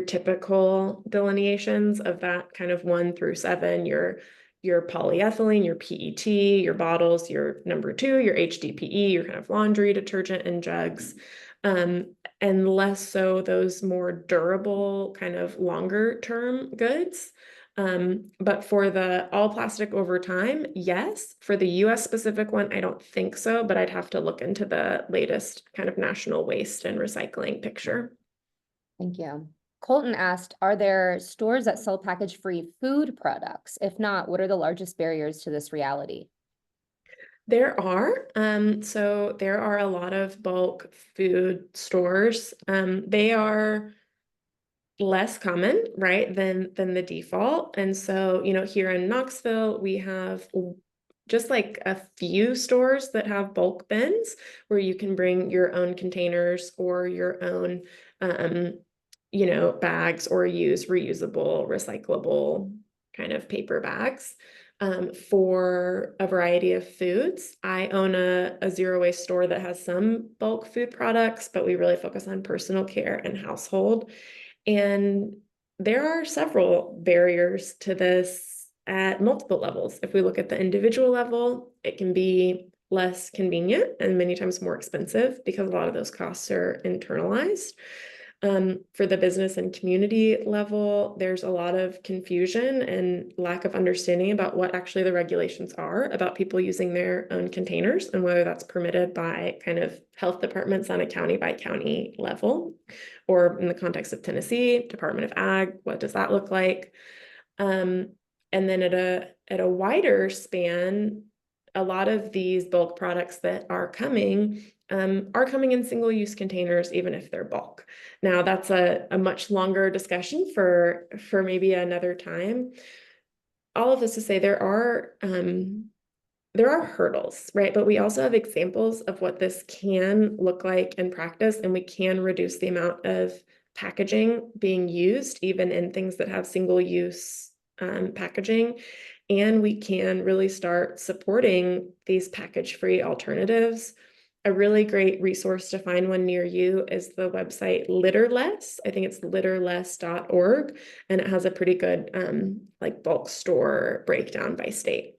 [SPEAKER 2] typical delineations of that kind of 1 through 7, your polyethylene, your PET, your bottles, your number 2, your HDPE, your kind of laundry detergent and jugs. And less so those more durable, kind of longer term goods. But for the all plastic over time, yes. For the US specific one, I don't think so, but I'd have to look into the latest kind of national waste and recycling picture.
[SPEAKER 1] Thank you. Colton asked, are there stores that sell package-free food products? If not, what are the largest barriers to this reality?
[SPEAKER 2] There are. So there are a lot of bulk food stores. They are less common, right, than the default. And so, here in Knoxville, we have just like a few stores that have bulk bins where you can bring your own containers or your own bags, or use reusable, recyclable kind of paper bags for a variety of foods. I own a zero waste store that has some bulk food products, but we really focus on personal care and household. And there are several barriers to this at multiple levels. If we look at the individual level, it can be less convenient and many times more expensive because a lot of those costs are internalized. For the business and community level, there's a lot of confusion and lack of understanding about what actually the regulations are about people using their own containers and whether that's permitted by kind of health departments on a county by county level, or in the context of Tennessee, Department of Ag, what does that look like? And then at a wider span, a lot of these bulk products that are coming in single-use containers, even if they're bulk. Now, that's a much longer discussion for maybe another time. All of this to say there are hurdles, right? But we also have examples of what this can look like in practice, and we can reduce the amount of packaging being used, even in things that have single-use packaging. And we can really start supporting these package-free alternatives. A really great resource to find one near you is the website Litterless. I think it's litterless.org, and it has a pretty good like bulk store breakdown by state.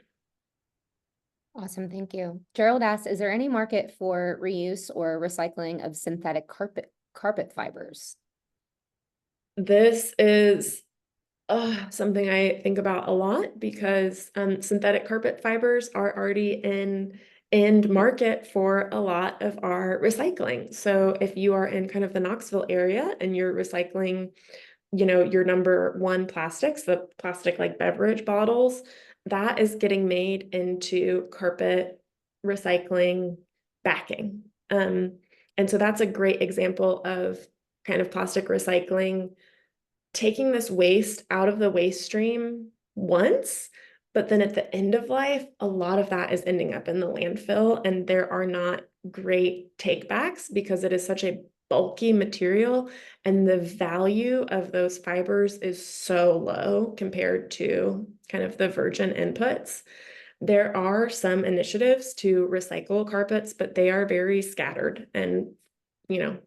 [SPEAKER 1] Awesome, thank you. Gerald asks, is there any market for reuse or recycling of synthetic carpet fibers?
[SPEAKER 2] This is something I think about a lot because synthetic carpet fibers are already in end market for a lot of our recycling. So if you are in kind of the Knoxville area and you're recycling, your number 1 plastics, the plastic like beverage bottles, that is getting made into carpet recycling backing. And so that's a great example of kind of plastic recycling taking this waste out of the waste stream once, but then at the end of life, a lot of that is ending up in the landfill, and there are not great takebacks because it is such a bulky material, and the value of those fibers is so low compared to kind of the virgin inputs. There are some initiatives to recycle carpets, but they are very scattered and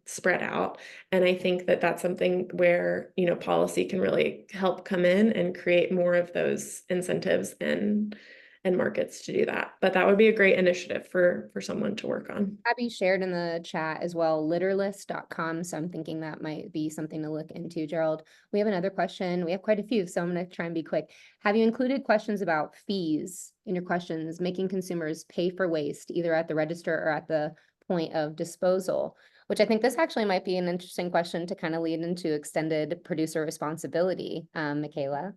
[SPEAKER 2] spread out. And I think that that's something where, policy can really help come in and create more of those incentives and markets to do that. But that would be a great initiative for someone to work on.
[SPEAKER 1] Abby shared in the chat as well, litterless.com. So I'm thinking that might be something to look into. Gerald, we have another question. We have quite a few, so I'm going to try and be quick. Have you included questions about fees in your questions, making consumers pay for waste, either at the register or at the point of disposal? Which I think this actually might be an interesting question to kind of lead into extended producer responsibility, Michaela.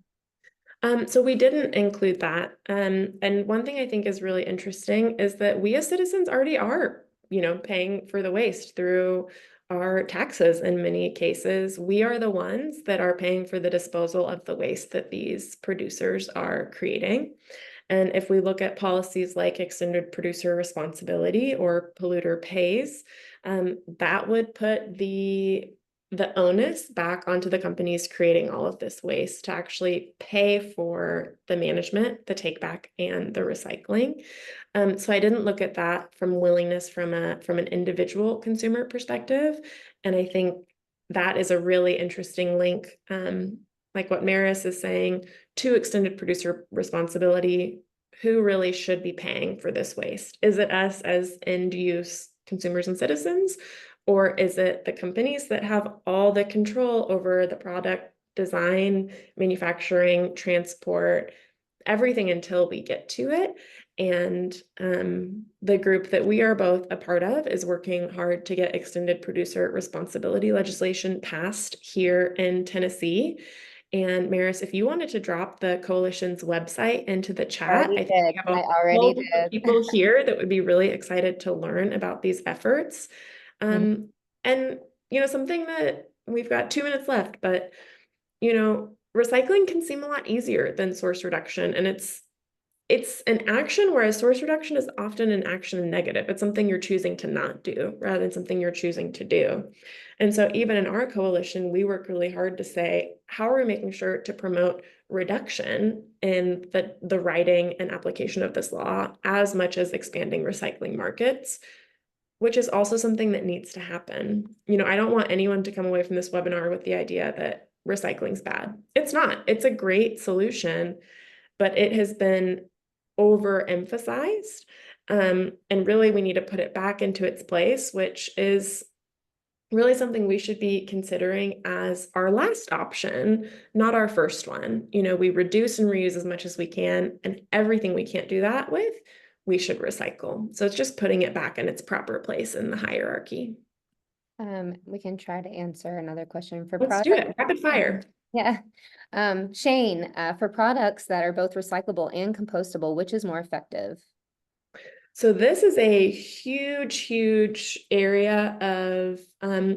[SPEAKER 2] So we didn't include that. And one thing I think is really interesting is that we as citizens already are, paying for the waste through our taxes in many cases. We are the ones that are paying for the disposal of the waste that these producers are creating. And if we look at policies like extended producer responsibility or polluter pays, that would put the the onus back onto the companies creating all of this waste to actually pay for the management, the take back, and the recycling. So I didn't look at that from willingness from an individual consumer perspective. And I think that is a really interesting link, like what Maris is saying, to extended producer responsibility. Who really should be paying for this waste? Is it us as end use consumers and citizens? Or is it the companies that have all the control over the product design, manufacturing, transport, everything until we get to it? And the group that we are both a part of is working hard to get extended producer responsibility legislation passed here in Tennessee. And Maris, if you wanted to drop the coalition's website into the chat,
[SPEAKER 1] Already
[SPEAKER 2] I think we
[SPEAKER 1] did.
[SPEAKER 2] have
[SPEAKER 1] I
[SPEAKER 2] a
[SPEAKER 1] already
[SPEAKER 2] whole group of
[SPEAKER 1] did.
[SPEAKER 2] people here that would be really excited to learn about these efforts.
[SPEAKER 1] Mhm.
[SPEAKER 2] And something that we've got 2 minutes left, but recycling can seem a lot easier than source reduction, and it's an action, whereas source reduction is often an action negative. It's something you're choosing to not do rather than something you're choosing to do. And so even in our coalition, we work really hard to say, how are we making sure to promote reduction in the writing and application of this law as much as expanding recycling markets, which is also something that needs to happen. I don't want anyone to come away from this webinar with the idea that recycling's bad. It's not. It's a great solution, but it has been overemphasized. And really, we need to put it back into its place, which is really something we should be considering as our last option, not our first one. We reduce and reuse as much as we can, and everything we can't do that with, we should recycle. So it's just putting it back in its proper place in the hierarchy.
[SPEAKER 1] We can try to answer another question for
[SPEAKER 2] Let's do
[SPEAKER 1] product.
[SPEAKER 2] it. Rapid fire.
[SPEAKER 1] Yeah. Shane, for products that are both recyclable and compostable, which is more effective?
[SPEAKER 2] So this is a huge, huge area of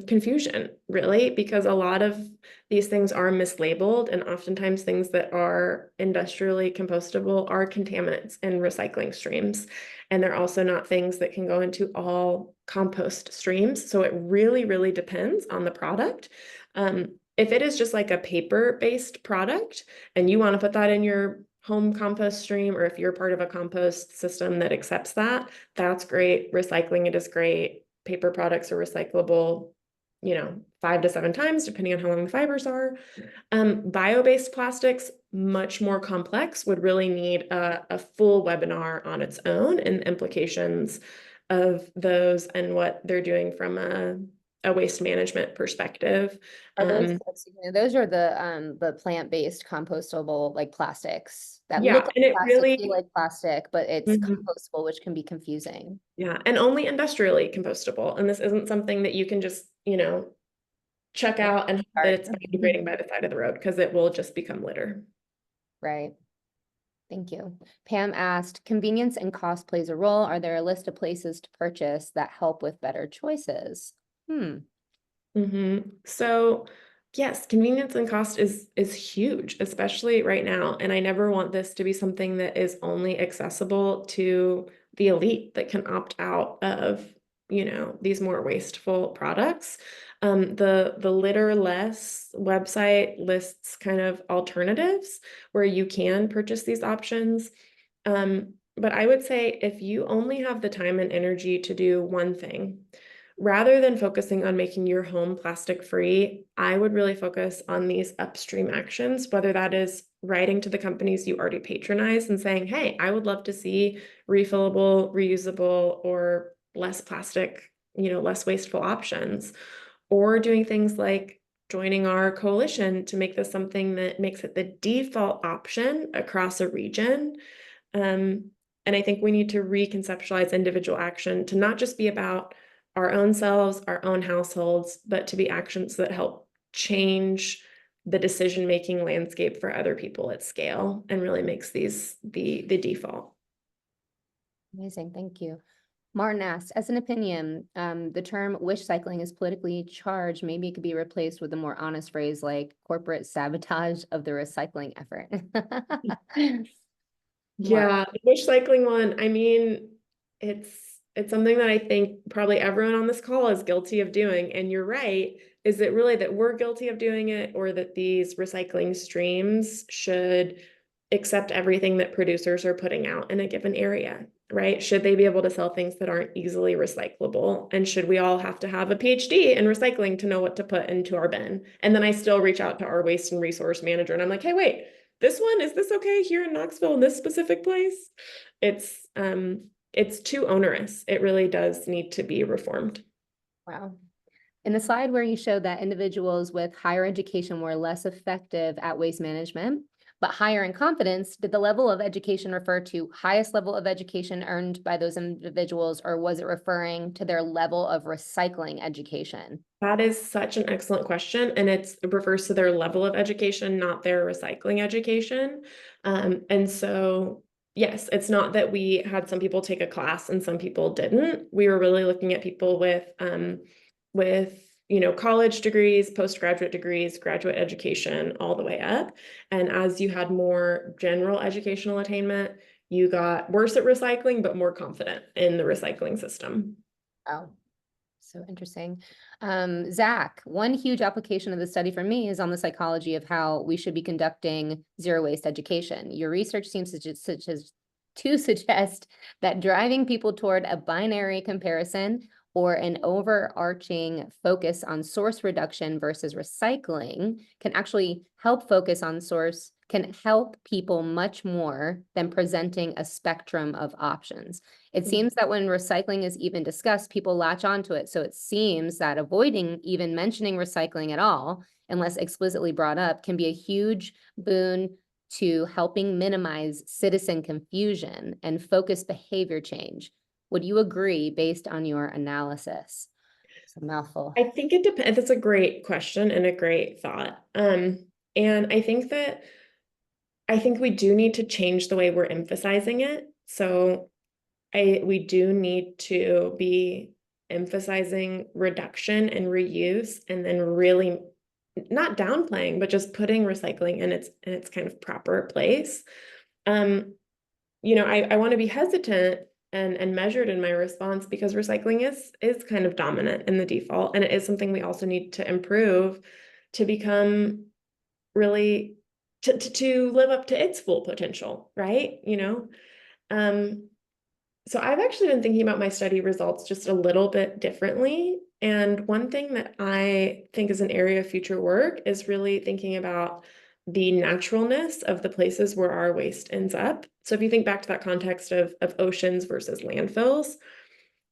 [SPEAKER 2] confusion, really, because a lot of these things are mislabeled, and oftentimes things that are industrially compostable are contaminants in recycling streams. And they're also not things that can go into all compost streams. So it really, really depends on the product. If it is just like a paper-based product and you want to put that in your home compost stream, or if you're part of a compost system that accepts that, that's great. Recycling it is great. Paper products are recyclable, 5 to 7 times, depending on how long the fibers are. Bio-based plastics, much more complex, would really need a full webinar on its own, and implications of those and what they're doing from a waste management perspective.
[SPEAKER 1] Are those are the plant-based compostable like plastics that
[SPEAKER 2] Yeah,
[SPEAKER 1] look like
[SPEAKER 2] and it
[SPEAKER 1] plastic,
[SPEAKER 2] really,
[SPEAKER 1] feel like plastic, but it's
[SPEAKER 2] Mhm.
[SPEAKER 1] compostable, which can be confusing.
[SPEAKER 2] Yeah, and only industrially compostable. And this isn't something that you can just, chuck
[SPEAKER 1] Yeah.
[SPEAKER 2] out and hope that it's biodegrading by the side of the road, because it will just become litter.
[SPEAKER 1] Right. Thank you. Pam asked, convenience and cost plays a role. Are there a list of places to purchase that help with better choices?
[SPEAKER 2] So yes, convenience and cost is huge, especially right now. And I never want this to be something that is only accessible to the elite that can opt out of, these more wasteful products. The Litter Less website lists kind of alternatives where you can purchase these options. But I would say if you only have the time and energy to do one thing, rather than focusing on making your home plastic free, I would really focus on these upstream actions, whether that is writing to the companies you already patronize and saying, hey, I would love to see refillable, reusable, or less plastic, less wasteful options, or doing things like joining our coalition to make this something that makes it the default option across a region. And I think we need to reconceptualize individual action to not just be about our own selves, our own households, but to be actions that help change the decision-making landscape for other people at scale, and really makes these the default.
[SPEAKER 1] Amazing, thank you. Martin asked, as an opinion, the term wish cycling is politically charged. Maybe it could be replaced with a more honest phrase like corporate sabotage of the recycling effort.
[SPEAKER 2] Yeah, the wish cycling one, I mean, it's It's something that I think probably everyone on this call is guilty of doing. And you're right. Is it really that we're guilty of doing it, or that these recycling streams should accept everything that producers are putting out in a given area, right? Should they be able to sell things that aren't easily recyclable? And should we all have to have a PhD in recycling to know what to put into our bin? And then I still reach out to our waste and resource manager and I'm like, hey, wait, this one, is this okay here in Knoxville in this specific place? It's too onerous. It really does need to be reformed.
[SPEAKER 1] Wow. In the slide where you showed that individuals with higher education were less effective at waste management, but higher in confidence, did the level of education refer to highest level of education earned by those individuals, or was it referring to their level of recycling education?
[SPEAKER 2] That is such an excellent question. And it refers to their level of education, not their recycling education. And so, yes, it's not that we had some people take a class and some people didn't. We were really looking at people with college degrees, postgraduate degrees, graduate education, all the way up. And as you had more general educational attainment, you got worse at recycling, but more confident in the recycling system.
[SPEAKER 1] Oh, so interesting. Zach, one huge application of the study for me is on the psychology of how we should be conducting zero waste education. Your research seems to suggest that driving people toward a binary comparison or an overarching focus on source reduction versus recycling can actually help can help people much more than presenting a spectrum of options. It seems that when recycling is even discussed, people latch onto it. So it seems that avoiding even mentioning recycling at all, unless explicitly brought up, can be a huge boon to helping minimize citizen confusion and focus behavior change. Would you agree based on your analysis? It's a mouthful.
[SPEAKER 2] I think it depends. That's a great question and a great thought. And I think we do need to change the way we're emphasizing it. So we do need to be emphasizing reduction and reuse, and then really not downplaying, but just putting recycling in its kind of proper place. I want to be hesitant and measured in my response, because recycling is kind of dominant in the default, and it is something we also need to improve to become really to live up to its full potential, right? So I've actually been thinking about my study results just a little bit differently. And one thing that I think is an area of future work is really thinking about the naturalness of the places where our waste ends up. So if you think back to that context of oceans versus landfills,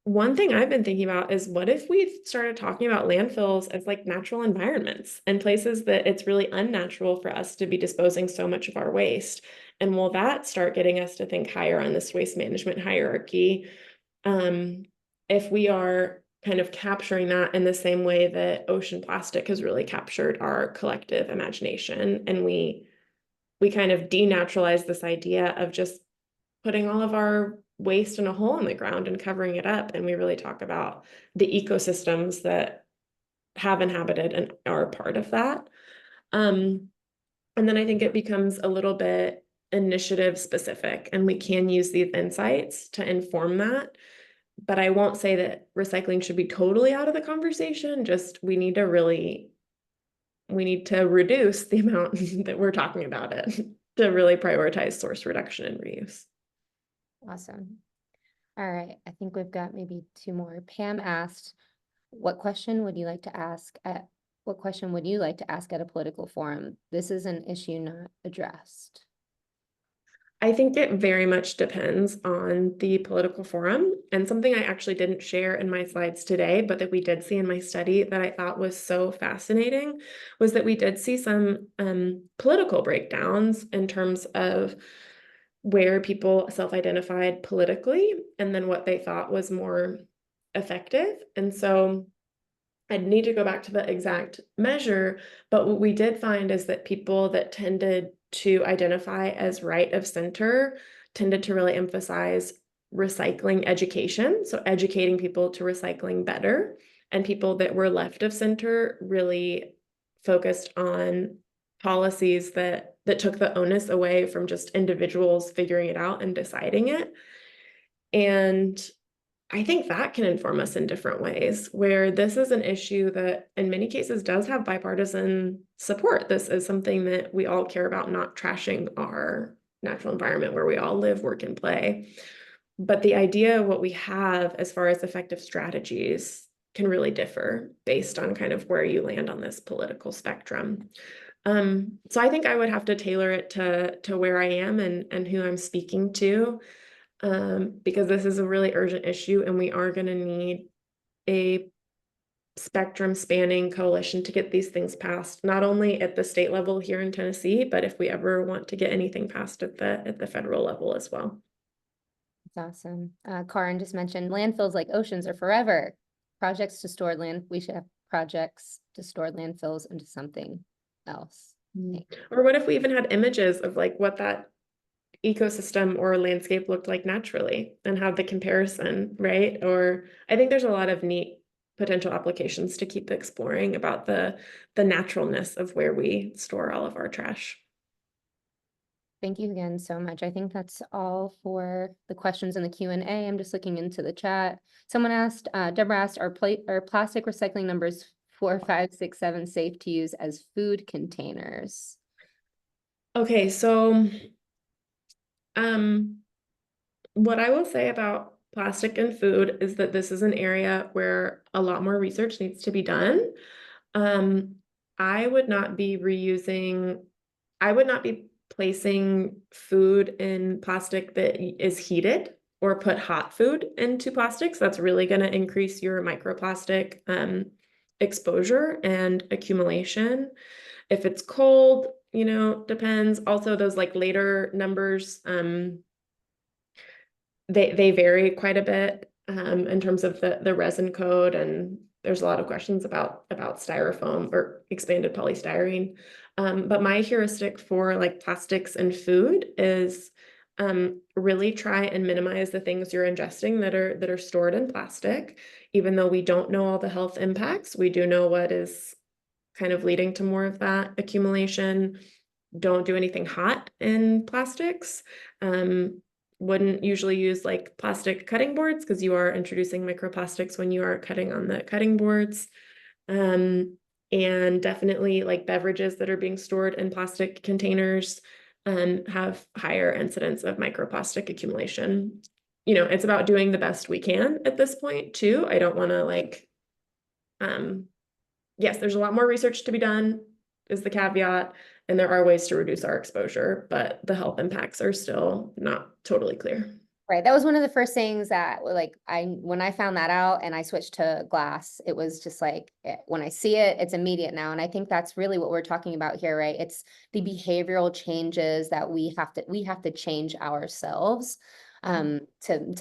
[SPEAKER 2] one thing I've been thinking about is, what if we started talking about landfills as like natural environments and places that it's really unnatural for us to be disposing so much of our waste? And will that start getting us to think higher on this waste management hierarchy? If we are kind of capturing that in the same way that ocean plastic has really captured our collective imagination, and we kind of denaturalize this idea of just putting all of our waste in a hole in the ground and covering it up. And we really talk about the ecosystems that have inhabited and are part of that. And then I think it becomes a little bit initiative specific, and we can use these insights to inform that. But I won't say that recycling should be totally out of the conversation. Just we need to reduce the amount that we're talking about it to really prioritize source reduction and reuse.
[SPEAKER 1] Awesome. All right, I think we've got maybe two more. Pam asked, what question would you like to ask at a political forum? This is an issue not addressed.
[SPEAKER 2] I think it very much depends on the political forum. And something I actually didn't share in my slides today, but that we did see in my study that I thought was so fascinating, was that we did see some political breakdowns in terms of where people self-identified politically and then what they thought was more effective. And so I'd need to go back to the exact measure, but what we did find is that people that tended to identify as right of center tended to really emphasize recycling education, so educating people to recycling better. And people that were left of center really focused on policies that took the onus away from just individuals figuring it out and deciding it. And I think that can inform us in different ways, where this is an issue that in many cases does have bipartisan support. This is something that we all care about, not trashing our natural environment where we all live, work, and play. But the idea of what we have as far as effective strategies can really differ based on kind of where you land on this political spectrum. So I think I would have to tailor it to where I am and who I'm speaking to, because this is a really urgent issue and we are going to need a spectrum spanning coalition to get these things passed, not only at the state level here in Tennessee, but if we ever want to get anything passed at the federal level as well.
[SPEAKER 1] That's awesome. Karin just mentioned landfills like oceans are forever. Projects to store land. We should have projects to store landfills into something else.
[SPEAKER 2] Or what if we even had images of like what that ecosystem or landscape looked like naturally and have the comparison, right? Or I think there's a lot of neat potential applications to keep exploring about the naturalness of where we store all of our trash.
[SPEAKER 1] Thank you again so much. I think that's all for the questions in the Q&A. I'm just looking into the chat. Someone asked, Deborah asked, are plastic recycling numbers 4, 5, 6, 7 safe to use as food containers?
[SPEAKER 2] Okay, so what I will say about plastic and food is that this is an area where a lot more research needs to be done. I would not be placing food in plastic that is heated or put hot food into plastics. That's really going to increase your microplastic exposure and accumulation. If it's cold, depends. Also, those like later numbers, they vary quite a bit in terms of the resin code, and there's a lot of questions about styrofoam or expanded polystyrene. But my heuristic for like plastics and food is really try and minimize the things you're ingesting that are stored in plastic. Even though we don't know all the health impacts, we do know what is kind of leading to more of that accumulation. Don't do anything hot in plastics. Wouldn't usually use like plastic cutting boards because you are introducing microplastics when you are cutting on the cutting boards. And definitely like beverages that are being stored in plastic containers have higher incidence of microplastic accumulation. It's about doing the best we can at this point too. I don't want to like, yes, there's a lot more research to be done is the caveat, and there are ways to reduce our exposure, but the health impacts are still not totally clear.
[SPEAKER 1] Right. That was one of the first things that like when I found that out and I switched to glass, it was just like when I see it, it's immediate now. And I think that's really what we're talking about here, right? It's the behavioral changes that we have to change ourselves to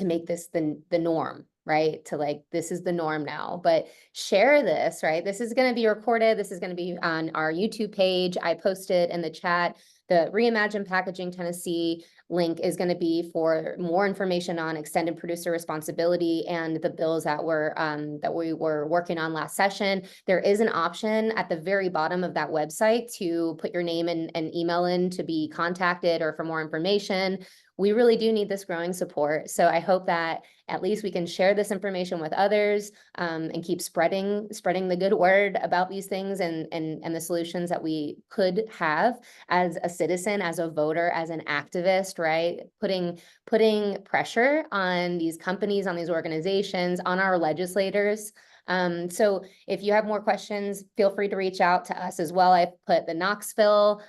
[SPEAKER 1] make this the norm, right? To like, this is the norm now, but share this, right? This is going to be recorded. This is going to be on our YouTube page. I posted in the chat, the Reimagine Packaging Tennessee link is going to be for more information on extended producer responsibility and the bills that we were working on last session. There is an option at the very bottom of that website to put your name and email in to be contacted or for more information. We really do need this growing support. So I hope that at least we can share this information with others and keep spreading the good word about these things and the solutions that we could have as a citizen, as a voter, as an activist, right? Putting pressure on these companies, on these organizations, on our legislators. So if you have more questions, feel free to reach out to us as well. I put the KnoxFill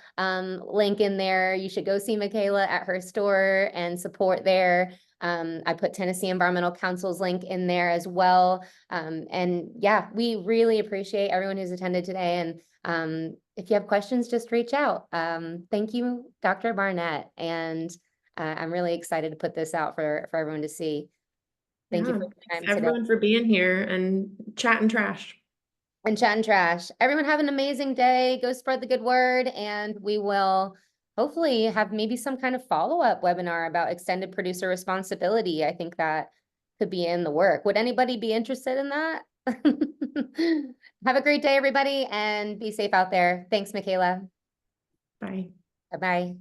[SPEAKER 1] link in there. You should go see Michaela at her store and support there. I put Tennessee Environmental Council's link in there as well. And yeah, we really appreciate everyone who's attended today. And if you have questions, just reach out. Thank you, Dr. Barnett. And I'm really excited to put this out for everyone to see. Thank you for your time
[SPEAKER 2] Thanks everyone
[SPEAKER 1] today.
[SPEAKER 2] for being here and chatting trash.
[SPEAKER 1] And chat and trash. Everyone have an amazing day. Go spread the good word, and we will hopefully have maybe some kind of follow-up webinar about extended producer responsibility. I think that could be in the work. Would anybody be interested in that? Have a great day, everybody, and be safe out there. Thanks, Michaela.
[SPEAKER 2] Bye.
[SPEAKER 1] Bye-bye.